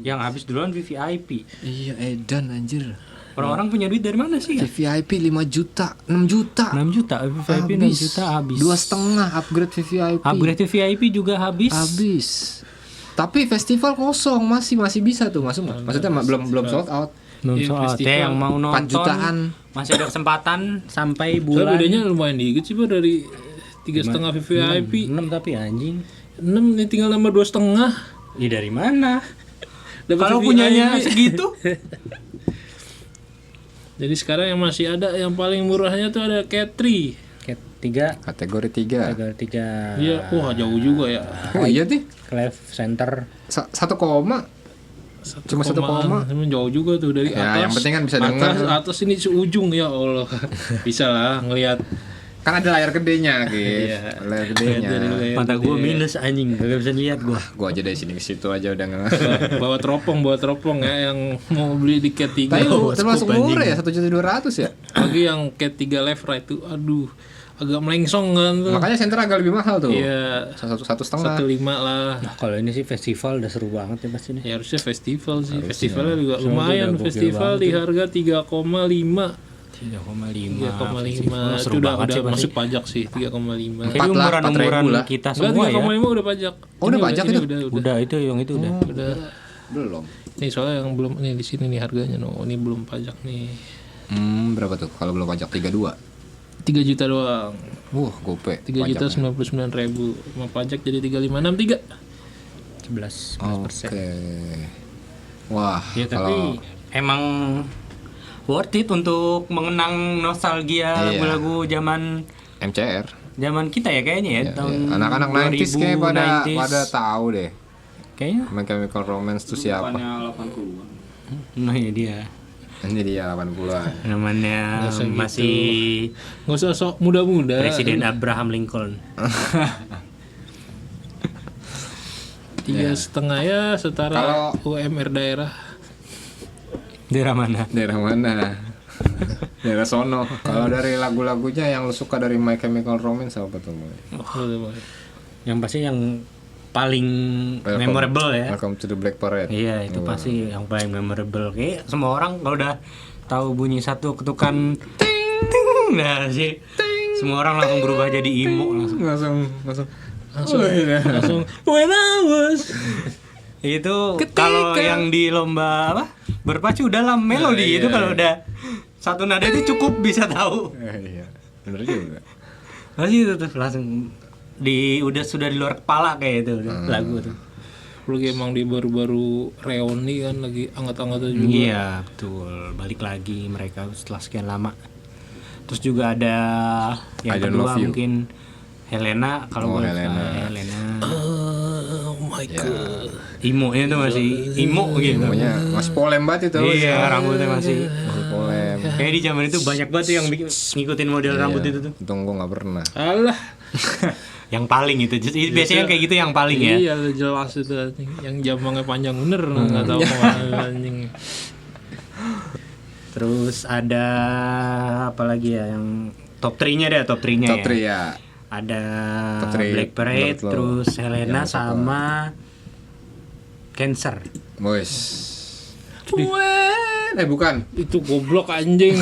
yang habis duluan VVIP. Iya edan anjir. Orang-orang punya duit dari mana sih? VVIP 5 juta, 6 juta. 6 juta, VVIP 6 juta habis. 2,5 upgrade VVIP. Upgrade VVIP juga habis. Habis. Tapi festival kosong masih bisa tuh masuk. Maksudnya belum sold out. Belum Iya, soal festival. yang mau 4 nonton jutaan. masih ada kesempatan sampai Soalnya bulan bedanya lumayan dikit sih Pak dari 3,5 VVIP. 6 tapi anjing. 6 nih tinggal nambah 2,5. Ih dari mana? Dapat Kalau VVIP. punyanya segitu? Jadi sekarang yang masih ada yang paling murahnya tuh ada Catri. Kategori 3. Kategori 3. Iya, wah jauh juga ya. Oh iya sih. Clef Center. 1 koma. Cuma 1 koma. Emang jauh juga tuh dari Ya, atas. yang penting kan bisa dengar. Atas ini seujung ya Allah. Bisa lah ngelihat. Kan ada layar gedenya gitu. Iya. Layar gedenya. Mata gua minus anjing, gak bisa lihat gua. Gua aja dari sini ke situ aja udah nggak. bawa teropong ya yang mau beli di Cat 3. Tapi termasuk murah ya 1.200.000 ya. Lagi yang Cat 3 left right tuh aduh agak melengsong kan tuh. Makanya center agak lebih mahal tuh. Iya. 1,5. 1,5 lah. Nah, kalau ini sih festival udah seru banget ya pasti nih. Ya harusnya festival sih. Festivalnya juga lumayan. udah Festival di harga 3,5. 3,5. 3,5 itu udah masuk pajak sih 3,5. Jadi 4 lah, umuran-umuran 4.000 lah. kita Enggak, semua ya. 3,5 udah pajak. Oh, udah pajak ini itu? Udah itu yang itu udah. Belum. Nih soalnya yang belum ini di sini nih harganya ini belum pajak nih. Berapa tuh kalau belum pajak 32? 3 juta doang. Gope. 3.099.000 sama pajak jadi 3.563. 11%. Oke. Wah, Ya tapi emang worth it untuk mengenang nostalgia Iya. lagu-lagu zaman MCR. kita ya kayaknya ya, Ya, tahun anak-anak 90s kayak 90s. pada tahu deh. Kayaknya. My Chemical Romance itu siapa? Bukannya 80-an. Nah ya dia. Ini dia 80-an. Namanya Nggak segitu. masih Nggak usah sok muda-muda. Presiden Abraham Lincoln. 3,5 ya setara Kalau- UMR daerah. Daerah mana? Daerah mana? Daerah sono. Kalau dari lagu-lagunya yang lu suka dari My Chemical Romance apa tuh? Moy? Yang pasti yang paling memorable ya. Welcome to the Black Parade. Iya, itu pasti yang paling memorable. Kayak semua orang kalau udah tahu bunyi satu ketukan ting ting, nah sih semua orang langsung berubah jadi emo langsung. Langsung when I was Itu kalau yang di lomba apa? Berpacu dalam melodi itu kalau udah satu nada itu cukup bisa tahu. Iya. Bener juga. Masih itu tuh langsung sudah di luar kepala kayak itu lagu tuh. lagi emang di baru-baru reuni kan lagi angkat-angkatnya juga. Iya, betul. Balik lagi mereka setelah sekian lama. Terus juga ada yang I Don't kedua Love You. mungkin Helena kalau gue Helena. Oh my god. Imo-nya tuh masih imo gitu. Pokoknya masih polem banget itu. Iya, rambutnya masih polem. kayak di zaman itu banyak banget tuh yang ngikutin model rambut itu tuh. Untung gue nggak pernah. Alah. Yang paling itu. Biasanya kayak gitu yang paling ya. Iya jelas itu anjing. Yang jambangnya panjang bener nggak tahu kemana anjing. Terus ada apa lagi ya yang top 3-nya deh, top 3-nya Top 3 ya. Ada Top three Black Parade, menurut lo terus Helena yang suka. sama Cancer. Boys. Bukan. Itu goblok anjing.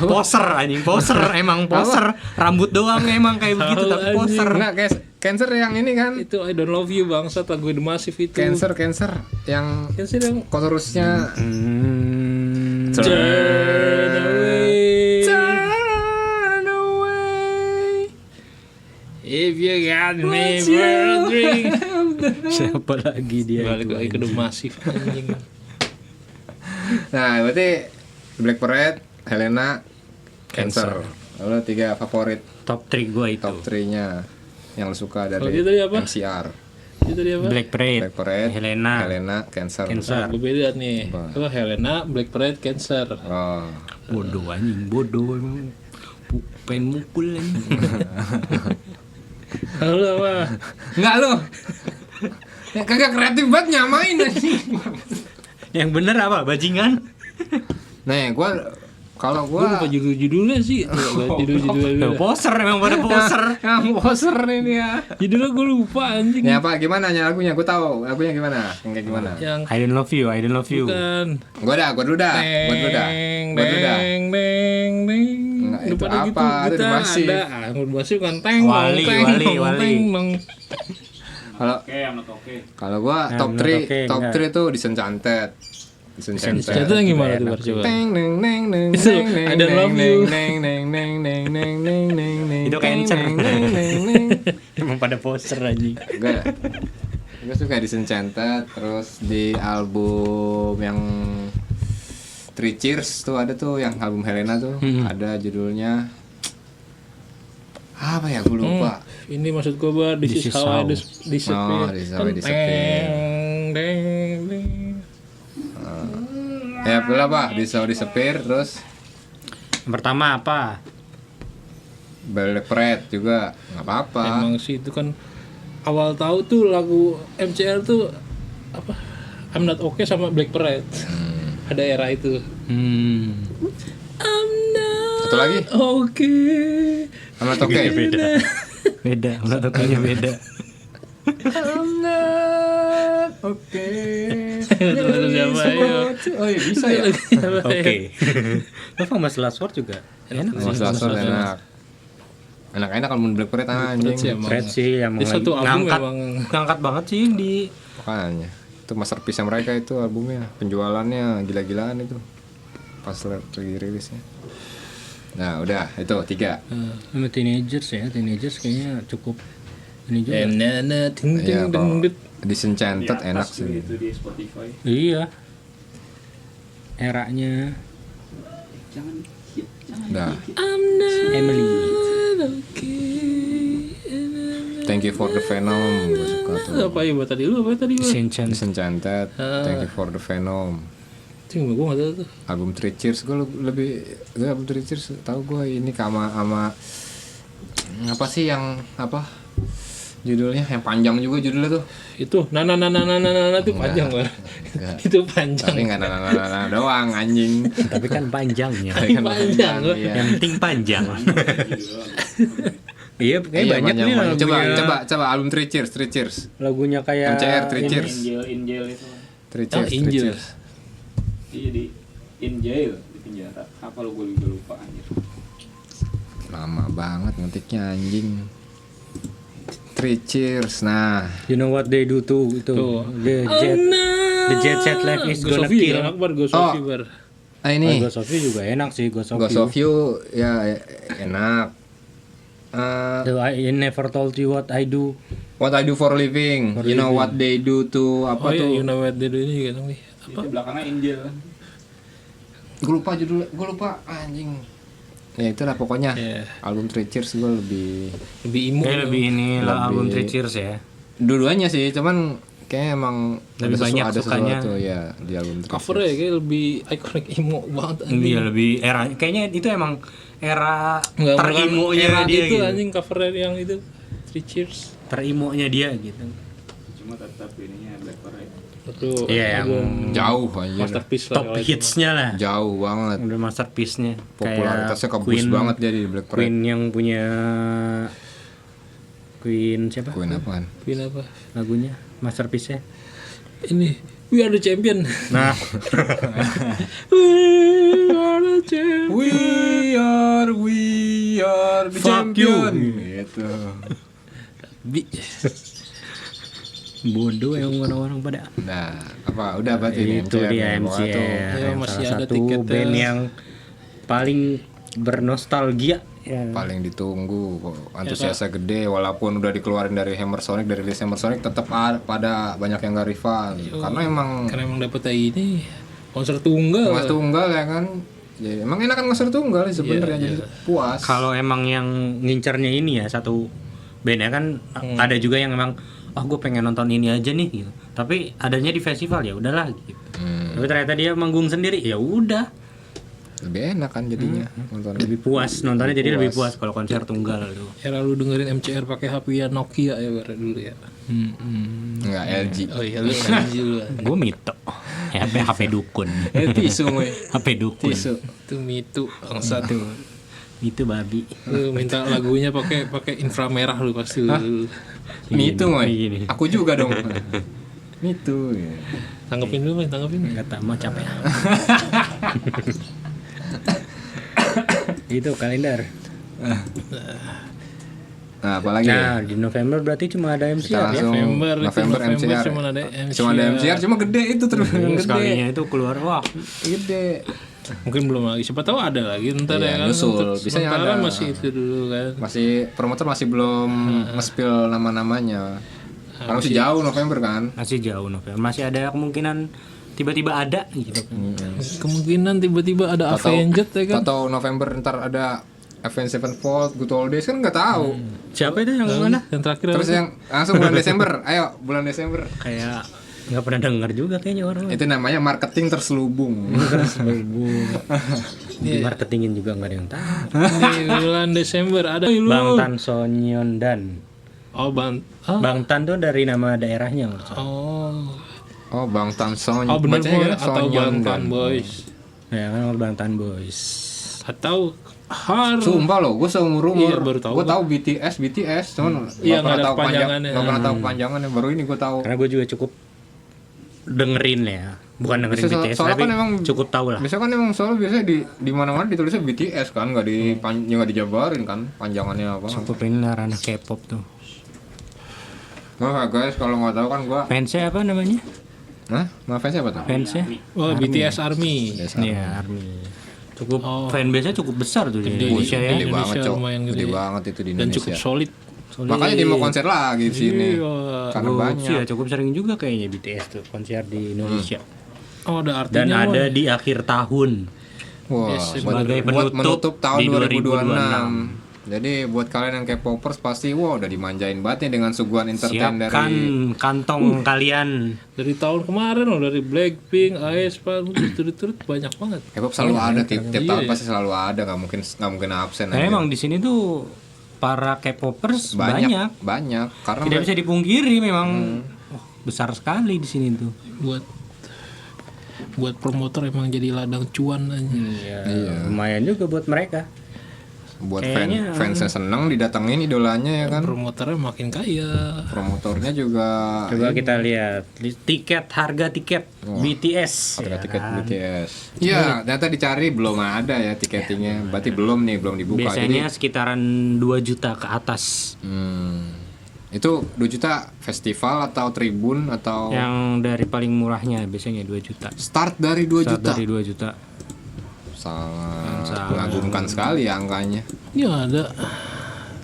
Poser anjing, poser emang poser. Rambut doang emang kayak begitu Tahu, tapi anjing. poser. Enggak, guys. Cancer yang ini kan. Itu I Don't Love You bangsat lagu The Massive itu. Cancer yang Cancer yang chorusnya Turn away. Turn away. If you got me for a drink. Siapa lagi dia? Balik lagi ke The Massive anjing. Nah, berarti Black Parade, Helena, Cancer. Lalu 3 favorit Top 3 gua itu. top 3-nya yang lu suka dari Kalau gitu tadi apa? MCR. Itu dia apa? Black Parade, Black Parade, Helena. Cancer. Nah, gue beda nih. Apa? Itu Helena, Black Parade, Cancer. Oh. Bodoh anjing, bodoh emang. Pengen mukul anjing. Halo apa? Enggak lu. Ya kagak kreatif banget nyamain anjing. Yang bener apa? Bajingan? Nah, kalau Gue lupa gua judul-judulnya sih. Judul-judulnya. Poser emang pada poser. yang poser ini ya. Judulnya gue lupa anjing. Ya apa gimana lagunya? Gua tahu lagunya gimana? Yang kayak gimana? Yang I don't love you, I don't love you. bukan. Gua dulu dah. Beng beng beng. Enggak, itu Depannya apa? Itu gitar masih. ada. Masih bukan teng. Wali, teng, wali, teng, wali. teng. Kalau Oke. kalau gua Nah, top menurut 3 oke, top enggak. 3 tuh Disenchanted. Disenchanted. Itu yang gimana tuh Enak Bar, coba? Neng neng neng neng Itu, neng neng I don't love you. neng neng neng neng neng neng neng neng Itu Cancer. neng neng neng neng. Emang pada poser aja. Gue suka Disenchanted. Terus di album yang Three Cheers tuh ada tuh yang album Helena tuh ada judulnya apa ya, gue lupa. Ini maksud gue Bar, this is how I disappear. Oh, This is How I Disappear. Deng deng. Ya pula Pak, This is How I Disappear. Terus Yang pertama apa? Black Parade juga nggak apa-apa. Emang sih itu kan awal tahu tuh lagu MCR tuh apa? I'm Not Okay sama Black Parade. Ada era itu. I'm not Satu lagi okay. sama Toke. Beda, menurut tokonya beda. I'm not okay. Terus siapa ya? Oh iya bisa ya. Oke. Lo Famous Last Word juga enak sih. Mas Lasor enak. Enak-enak kalau mau Black Parade anjing. Fred sih yang Dia satu album ngangkat banget sih di Makanya itu masterpiece mereka itu albumnya, penjualannya gila-gilaan itu pas lagi rilisnya. Nah udah itu 3. sama Teenagers ya. Teenagers kayaknya cukup ini juga. Nana ting Iya ting kalau ding. Disenchanted enak sih. Itu di Spotify. Iya. Eranya Udah. I'm not Emily. okay. Thank You for the Venom gue suka tuh. Apa ya buat tadi lu apa tadi Bang? Disenchanted. Disenchanted. Thank You for the Venom. Cing gue enggak tahu tuh. Album Three Cheers gue album Three Cheers tahu gue ini sama apa sih yang apa judulnya yang panjang juga judulnya tuh. Itu nana itu panjang Bar. Itu panjang. Tapi nggak nana doang anjing. Tapi kan panjangnya. Tapi kan Panjang, gua. iya. Yang penting panjang. Iya, kayak Iya, banyak nih panjang. lagunya. Coba album Three Cheers. Lagunya kayak MCR Three Cheers. In jail itu. Three Cheers. In Jail. Iya di in jail di penjara. Apa lu gue lupa anjir. Lama banget ngetiknya anjing. Three Cheers. Nah, You Know What They Do Too itu. Tuh. The Jet Set Life Is Gonna Kill. Enak Bar, Go Sophie Bar. ini Ghost of You juga enak sih, Ghost of Ghost You. of You ya enak. I never told you what I do. What I Do for Living. You Know What They Do to apa Oh iya, tuh? you know what they do ini gitu nih. Apa? Itu belakangnya in jail. Gue lupa anjing. Ya itulah pokoknya. Iya. Album Three Cheers gue lebih Lebih imo. Kayak lebih ini lah Lebih- album Three Cheers ya. dua-duanya sih, cuman kayak emang Lebih banyak ada sukanya. sesuatu ya di album Three Covernya Cheers. kayak lebih ikonik imo banget anjing. Iya lebih era kayaknya itu emang era Nggak bukan terimonya era dia itu gitu. anjing covernya yang itu Three Cheers. Terimonya dia gitu. Cuma tetap ininya Black Parade. Betul. Iya, yang Jauh aja. masterpiece lah Top kalau itu. hitsnya lah. Jauh banget. Udah masterpiece-nya. Popularitasnya kebus banget dia di Black Parade. Queen yang punya Queen siapa? Queen apaan? Queen apa? Lagunya masterpiece-nya. Ini We Are The Champion. Nah, We Are The Champion. We are the Fuck champion. you. Gitu. bodoh yang orang-orang pada. Nah, apa udah berarti ini Itu dia Pokoknya tuh MCR Ya, yang masih salah ada satu tiketnya. band yang paling bernostalgia ya. paling ditunggu kok. Antusiasnya gede walaupun udah dikeluarin dari Hammer Sonic, dari rilis Hammer Sonic tetap pada banyak yang gak rival. Karena emang Karena emang dapet ini konser tunggal. Mas tunggal ya kan. Ya, emang enak kan konser tunggal sebenarnya jadi puas. Kalau emang yang ngincernya ini ya satu band ya kan ada juga yang emang gue pengen nonton ini aja nih gitu. Tapi adanya di festival ya udahlah gitu. Tapi ternyata dia manggung sendiri ya udah Lebih enak kan jadinya nonton. lebih puas nontonnya jadi lebih puas kalau konser tunggal tuh. Era lu dengerin MCR pakai HP ya Nokia ya Bar, dulu ya. Enggak LG. Oh iya lu LG dulu. Gue Mito. HP dukun. Tisu gue. HP dukun. Tisu. Itu mitu bangsa tuh. Itu babi. Lu minta lagunya pakai inframerah lu pasti lu. Itu gue. Gini. Aku juga dong. Itu. Ya. Tanggepin dulu, tanggepin. Enggak tak mau capek. Itu kalender. Nah, apalagi? Nah, di November berarti cuma ada Kita MCR ya. langsung November MCR. cuma ada MCR. Cuma ada MCR, cuma gede itu terus. Gede. Sekalinya itu keluar wah. Gede. Mungkin belum lagi. Siapa tahu ada lagi ntar Iya, ya kan. nyusul. Untuk Bisa yang sementara ada. masih itu dulu kan. Masih promotor masih belum nge-spill nama-namanya. Karena masih jauh November kan. Masih jauh November. Masih ada kemungkinan tiba-tiba ada gitu. Kemungkinan tiba-tiba ada Avenged ya kan. Atau November ntar ada Avenged Sevenfold, Good Old Days kan nggak tahu. Siapa itu yang mana? Yang terakhir Terus yang langsung bulan Desember, ayo bulan Desember. Kayak nggak pernah dengar juga kayaknya orang. Itu namanya marketing terselubung. Di marketingin juga nggak ada yang tahu. di bulan Desember ada lu. Bang Tan Sonyon Dan. Oh Bang. Bang Tan tuh dari nama daerahnya menurut saya. Oh. Oh, Bang Tan Son. Oh benar bacanya Boy kan atau Sonyon Bang Tan dan- Boys. Ya kan Bang Tan Boys. Atau Har. Sumpah loh, gue seumur umur, Iya, baru tahu gue tahu BTS, cuman Iya, nggak nggak pernah ada tahu kepanjangannya. nggak pernah tahu kepanjangannya. Baru ini gue tahu. Karena gue juga cukup dengerin ya. Bukan dengerin Biasanya BTS soalnya tapi kan emang cukup tahu lah. Biasanya kan emang soalnya biasanya di mana-mana ditulisnya BTS kan, nggak nggak dijabarin kan panjangannya apa. Cukup ini lah ranah K-pop tuh. Nah guys, kalau nggak tahu kan gue, Fansnya apa namanya? nah, maafin siapa tuh? Fansnya? Oh BTS Army. Iya, Army. Cukup fanbase-nya cukup besar tuh di Gede, Indonesia ya. Gede banget Indonesia cok, lumayan gede gede. banget itu di Dan Indonesia. cukup solid. Makanya dia mau konser lagi di sini. Iya. Karena banyak. Ya cukup sering juga kayaknya BTS tuh konser di Indonesia. Oh ada artinya. Dan ada Wan. di akhir tahun. Wah, sebagai buat penutup menutup tahun di 2026. Jadi buat kalian yang K-popers pasti wah udah dimanjain banget nih dengan suguhan entertain Siapkan dari kantong kalian. Dari tahun kemarin loh, dari Blackpink, aespa, turut banyak banget. K-pop selalu ada tiap tahun Iya. pasti selalu ada, nggak mungkin absen. Nah, aja. emang di sini tuh para K-popers banyak. banyak karena Tidak bisa dipungkiri memang besar sekali di sini tuh. Buat promotor emang jadi ladang cuan aja. Iya. Lumayan juga buat mereka. buat Kayaknya, fansnya seneng didatengin idolanya ya kan. Promotornya makin kaya. Promotornya juga Coba kita lihat harga tiket BTS. harga ya tiket kan? BTS. Iya, ternyata dicari belum ada ya tiketingnya. Berarti belum dibuka. Biasanya sekitaran 2 juta ke atas. Itu 2 juta festival atau tribun atau Yang dari paling murahnya biasanya 2 juta. start dari 2 Start juta. dari 2 juta. Sangat mengagumkan sekali ya angkanya. Ya ada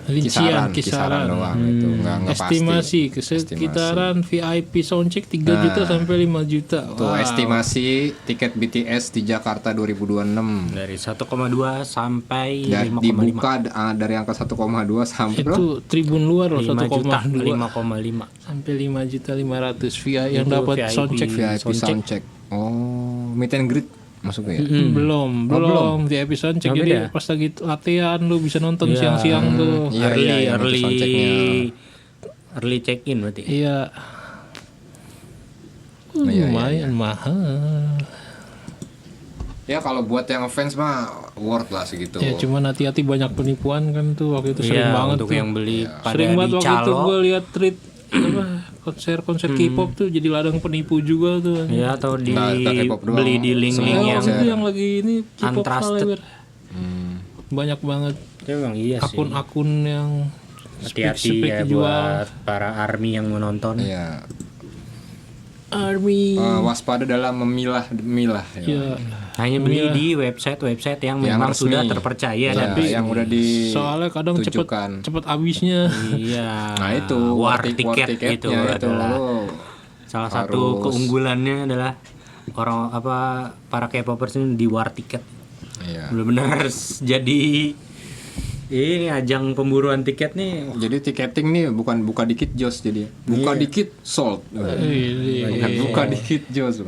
rincian Kisaran doang itu nggak estimasi pasti. sekitaran VIP soundcheck 3 juta sampai 5 juta. Tuh estimasi tiket BTS di Jakarta 2026 Dari 1,2 sampai dan 5,5. dibuka dari angka 1,2 sampai berapa? Itu tribun luar loh 5 juta, 1,2 5,5. sampai 5 juta 500 via yang Itu dapat VIP. soundcheck. VIP soundcheck. Oh, meet and greet masuk ya? Belum VIP soundcheck. Oh, Jadi beda. pas lagi latihan lu bisa nonton Iya. siang-siang tuh. Iya, yang itu soundchecknya. Early check in berarti. Iya. Iya, Lumayan mahal. Ya kalau buat yang fans mah worth lah segitu. Ya cuman hati-hati banyak penipuan kan tuh waktu itu sering Iya, banget untuk tuh. yang beli pada Sering banget waktu itu dicalo. gue lihat tweet konser K-pop tuh jadi ladang penipu juga tuh. Ya atau Nggak K-pop doang. beli di link-link Nah, yang waktu itu yang lagi ini K-pop untrusted. follower. Banyak banget itu memang iya sih. akun-akun yang Hati-hati ya jual. buat para army yang menonton. Iya. Army. Waspada dalam memilah ya. Ya. Hanya beli di website-website yang Yang memang resmi. sudah terpercaya Ya, dan yang udah di Soalnya kadang tujukan. cepet habisnya. iya. Nah itu war tiketnya tiket itu adalah lo salah satu keunggulannya adalah para K-popers ini di war tiket. iya. Benar-benar jadi ini ajang pemburuan tiket nih. Jadi tiketing nih bukan buka dikit jos jadi buka dikit sold. Bukan buka dikit jos.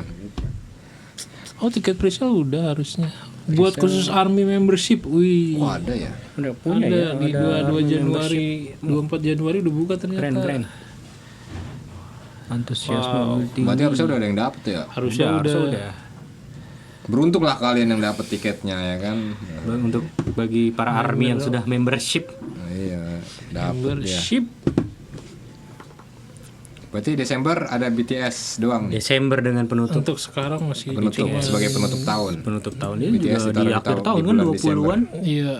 Oh tiket presale udah harusnya. Buat khusus Army membership, wih. Oh ada ya. Udah punya Ada ya. di 22 ada membership. Januari, 24 Januari udah buka ternyata. Keren. Antusiasme Berarti harusnya udah ada yang dapet ya. Harusnya udah. Beruntung lah kalian yang dapet tiketnya ya kan. Untuk bagi para army yang sudah membership. Iya, dapet ya. Membership. Berarti Desember ada BTS doang nih. Desember dengan penutup Untuk sekarang masih Penutup BTS. sebagai penutup tahun. tahun ini BTS juga ditaruh di di akhir tahun- tahun di kan bulan 20-an. Iya,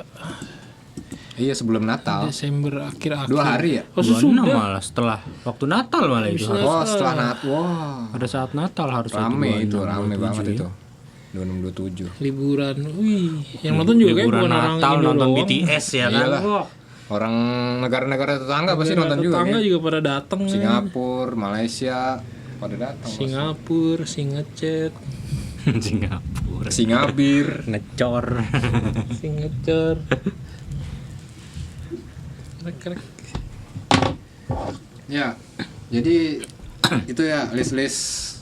Iya sebelum Natal. Desember akhir-akhir. 2 hari ya? Oh, 26 sudah. malah setelah waktu Natal malah itu. Oh setelah Natal. Wah. Pada saat Natal harusnya Rame itu, 26, rame 27 banget ya. itu. 26 27. Liburan. Wih, yang nonton juga kayak Liburan bukan orang Natal Indo nonton doang. BTS ya kan. Iyalah. Wah, Orang negara-negara tetangga pasti nonton juga. Tetangga Kan? juga pada datang. Singapura, Malaysia pada datang. Singapura, Singecet, Singapura. Singabir. Ngecor. Singecor. Krek. Ya. Jadi itu ya list-list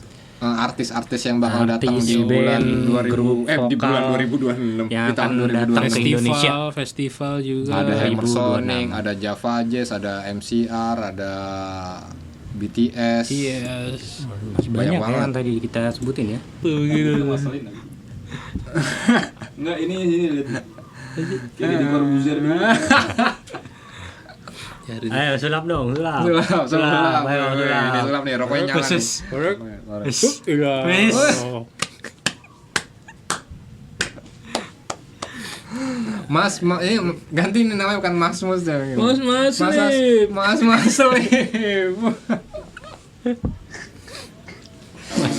artis-artis yang bakal datang Artis, di bulan band, 2000 grup di bulan vokal 2026 yang di tahun akan datang 2026. ke Indonesia. Festival juga. Ada 2026. Hammer Sonic, ada Java Jazz, ada MCR, ada BTS. Yes. Masih banyak banget. yang tadi kita sebutin ya. Tuh gitu. Masalin lagi. Enggak, ini lihat. Kayak di Corbuzier gitu. Ayo sulap dong, sulap. Sulap. Ayo sulap. Ini sulap nih, rokoknya nyala nih. Khusus. Iya. Wis. Oh. Ini ganti ini namanya bukan Mas Mus dah. Mas Lip. Mas Lip.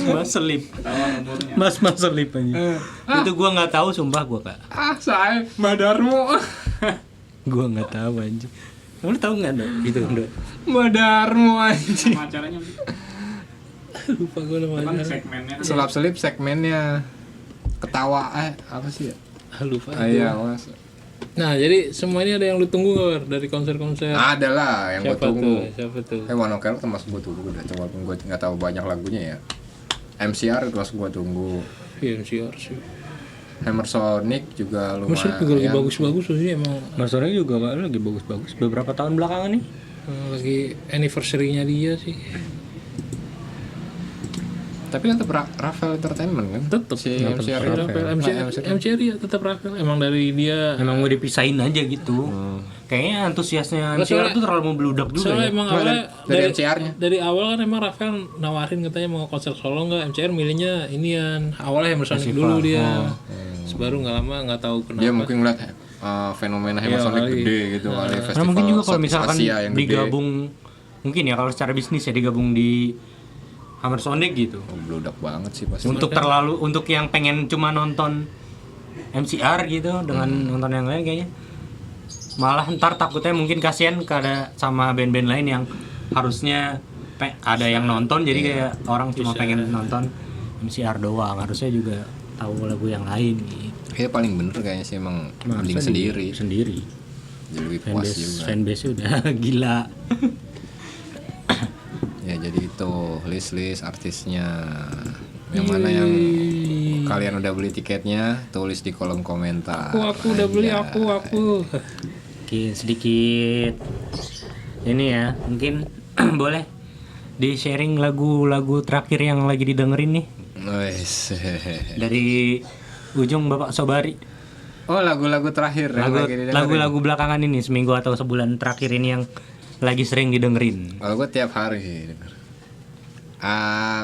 Mas selip. Tawa nomornya. Mas selip aja. Itu gua nggak tahu sumpah gua, Kak. Saya Madarmo. Gua nggak tahu anjing. Kamu tahu nggak dong? Gitu dong. Madarmo anjing. Sama acaranya Lupa gue kan namanya. segmennya kan. Sulap selip segmennya ketawa apa sih ya? Lupa. Iya, Mas. Nah, jadi semua ini ada yang lu tunggu nggak War, dari konser-konser? Ada lah yang gue Siapa tunggu. tuh? Siapa tuh? One Ok Rock termasuk gue tunggu udah, walaupun gue nggak tahu banyak lagunya ya. MCR termasuk gue tunggu. Iya, MCR sih. Hammer Sonic juga lumayan. Masuk juga lagi bagus-bagus sih emang. Mas Sore juga lagi bagus-bagus beberapa tahun belakangan nih. Lagi anniversary-nya dia sih. Tapi tetap Rafael Entertainment kan? Tetep. Si Tetep MCR Rafael. MCR ya tetap Rafael. Emang dari dia. Emang mau dipisahin aja gitu. Kayaknya antusiasnya MCR tuh terlalu membludak juga Soalnya ya. emang Cuma awalnya dari MCR-nya. Dari awal kan emang Rafael nawarin katanya mau konser solo nggak, MCR milihnya inian. Awalnya Hammer Sonic dulu dia. Terus baru nggak lama nggak tahu kenapa. Dia mungkin ngeliat fenomena Hammer Sonic kali. gede gitu kali Karena festival mungkin juga kalau Southeast misalkan Asia yang gede. digabung mungkin ya kalau secara bisnis ya digabung di Hammer Sonic gitu. Oh, bludak banget sih pasti. Untuk yang pengen cuma nonton MCR gitu dengan nonton yang lain kayaknya malah ntar takutnya mungkin kasihan kada sama band-band lain yang harusnya ada yang nonton jadi kayak orang cuma pengen nonton MCR doang, harusnya juga tahu lagu yang lain gitu. Kayaknya paling bener kayaknya sih emang mending sendiri. Sendiri. Jadi lebih puas juga. Fanbase udah gila. Ya jadi itu list artisnya. Yang mana yang kalian udah beli tiketnya tulis di kolom komentar. Aku udah beli aku. Oke, sedikit ini ya, mungkin boleh di sharing lagu-lagu terakhir yang lagi didengerin nih Wes. dari ujung Bapak Sobari. Oh, lagu-lagu terakhir yang lagi didengerin. Lagu-lagu belakangan ini seminggu atau sebulan terakhir ini yang lagi sering didengerin. Kalau gue tiap hari sih denger.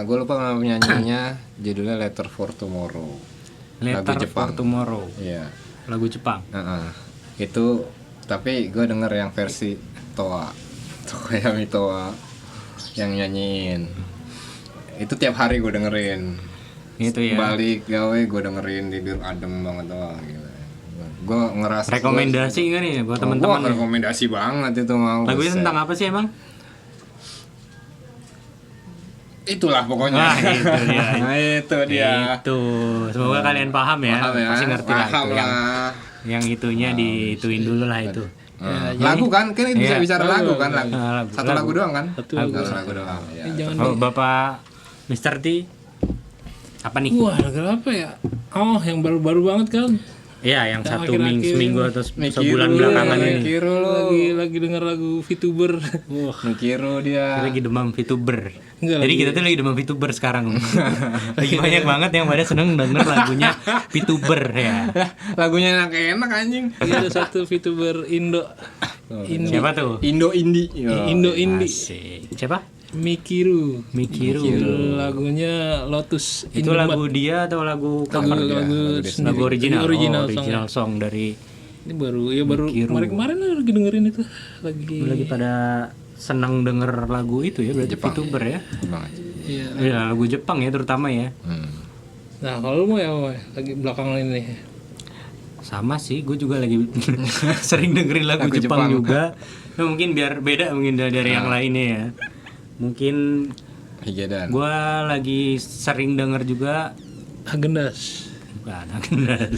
Gue lupa nama penyanyinya, judulnya Letter for Tomorrow. Letter Jepang. for Tomorrow. Iya. Lagu Jepang. Itu tapi gue denger yang versi Tokoyami Toa yang nyanyiin. Itu tiap hari gue dengerin. Itu ya. Balik gawe gue dengerin, tidur adem banget tuh gitu. Gue ngerasa Rekomendasi nggak nih buat teman-teman? Wah, rekomendasi banget itu mau. Lagunya Buset. tentang apa sih emang? Itulah pokoknya. Wah, itu dia. Nah, itu dia. Itu. Semoga kalian paham ya. Paham ya? Pasti ngerti lah. Paham itu. lah. Yang itunya diituin dulu lah itu. Lagu kan bisa Iya. bicara lagu kan lagu. Lagu. Satu lagu doang kan? Satu lagu. Lagu doang. Ya. Jangan Oh, Bapak Mr. T apa nih? Wah, lagu apa ya? Oh, yang baru-baru banget kan. Iya, yang satu akhir-akhir seminggu atau Mikiru sebulan lu, belakangan ini. Mikiru lu. lagi denger lagu VTuber. Wah, Mikiru dia. lagi demam VTuber. Enggak, Jadi lagi- kita tuh lagi demam VTuber sekarang. Lagi banyak banget yang pada seneng denger lagunya VTuber ya. Lagunya enak anjing. Ada satu VTuber Indo. Indie. Siapa tuh? Indo indie. Indo indie. Asik. Siapa? Mikiru. Mikiru. Lagunya Lotus. Itu Indomaret. lagu dia atau lagu cover dia? sendiri. Lagu original. Original Oh, song. original song dari Ini baru Mikiru. kemarin lagi dengerin itu lagi pada senang denger lagu itu ya, berarti VTuber ya. Bang aja. Iya. Iya, lagu Jepang ya terutama ya. Nah, kalau lu mau ya Woy, lagi belakangan ini. Sama sih, gue juga lagi sering dengerin lagu Jepang juga. Nah, mungkin biar beda mungkin dari yang lainnya ya. Mungkin Higedan. gue lagi sering denger juga Agendas. bukan Agendas.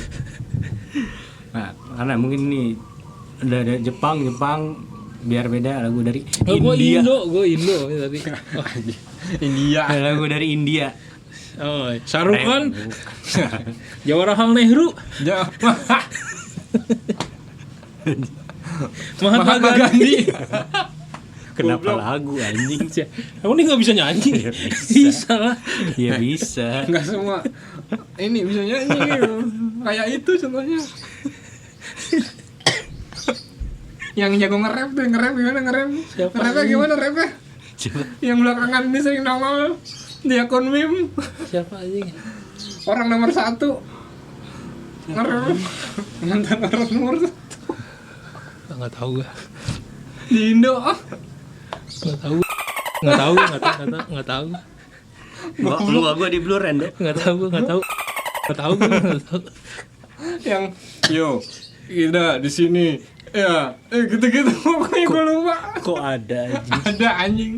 Nah, karena mungkin ini ada Jepang biar beda lagu dari Oh, gue India. Indo ya tadi. Oh, India. Ada lagu dari India. oh Shahrukh Khan. Jawaharlal Nehru. Mahatma Gandhi. Kenapa lagu anjing? Kamu ini nggak bisa nyanyi? Ya, Bisa lah. Ya bisa. Enggak semua. Ini bisa nyanyi. Kayak itu contohnya. Yang jago nge-rap tuh, gimana nge-rap? Siapa Nge-rapnya sih? gimana rapnya? Coba. Yang belakangan ini sering nongol di akun meme. Siapa aja? Orang nomor 1 nge-rap. Mantan orang nomor 1 Nggak tahu gue. di Indo. Nggak tahu. Nggak tahu. Gua di blur Endo. Nggak tahu. Yang yo kita di sini ya gitu-gitu pokoknya gue lupa. Kok ada anjing? Ada anjing.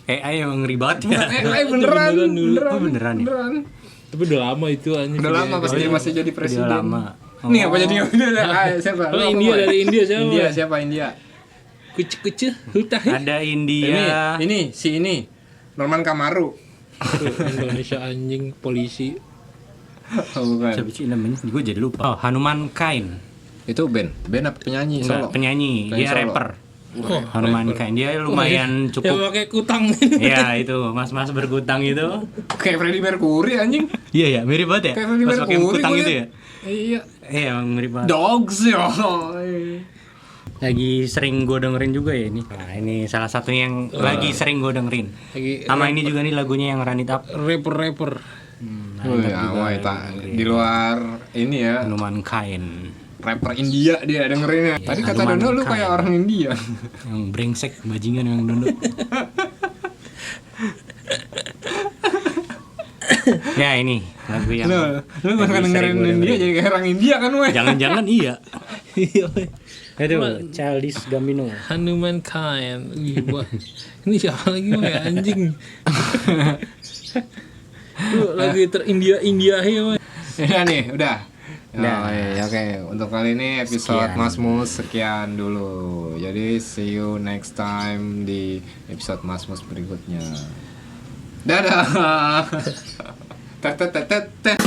AI emang ngeri banget ya. Beneran Oh, beneran ya? Tapi udah lama itu anjing. Udah lama pas dia masih jadi presiden. Udah lama. Nih apa jadi siapa? Oh, Lu apa, India, Boy? dari India siapa? India siapa India? Kucu hutah. Ada India. Ini si ini Norman Kamaru. Indonesia anjing polisi. Oh, bukan. Siapa sih namanya? Gue jadi lupa. Oh, Hanuman Kain. Itu band apa penyanyi Enggak, solo? penyanyi. Penyanyi Dia solo. rapper. Oh, Hanuman Kain. Dia lumayan Yang cukup. pakai kutang. Iya, itu mas-mas berkutang itu. Kayak Freddie Mercury anjing. Iya ya, mirip banget ya. Kayak Freddie Mas pakai Mercury kutang gua itu liat. ya. Iya. Iya, emang mirip banget. Dogs yo. Lagi sering gue dengerin juga ya ini. Nah, ini salah satu yang lagi sering gue dengerin. Lagi Sama ini juga nih lagunya yang Run It Up. rapper. Wih, awai tak di luar ini ya. Hanuman Kain. Rapper India dia dengerinnya. Tadi kata Hanuman Dono lu Kain. kayak orang India. Yang brengsek bajingan yang dondo. Ya ini lagu yang Lu kan dengerin India jadi kayak orang India kan weh. jangan-jangan iya. Iya. Itu Childish Gambino. Hanuman Kain. Wih, wah. Ini siapa lagi weh anjing. Lu lagi India ya weh. Udah nih, udah. Udah. Oh, iya, oke. Untuk kali ini episode Sekian. Mas Mus sekian dulu. Jadi see you next time di episode Mas Mus berikutnya. Dadah. Tet tet tet tet.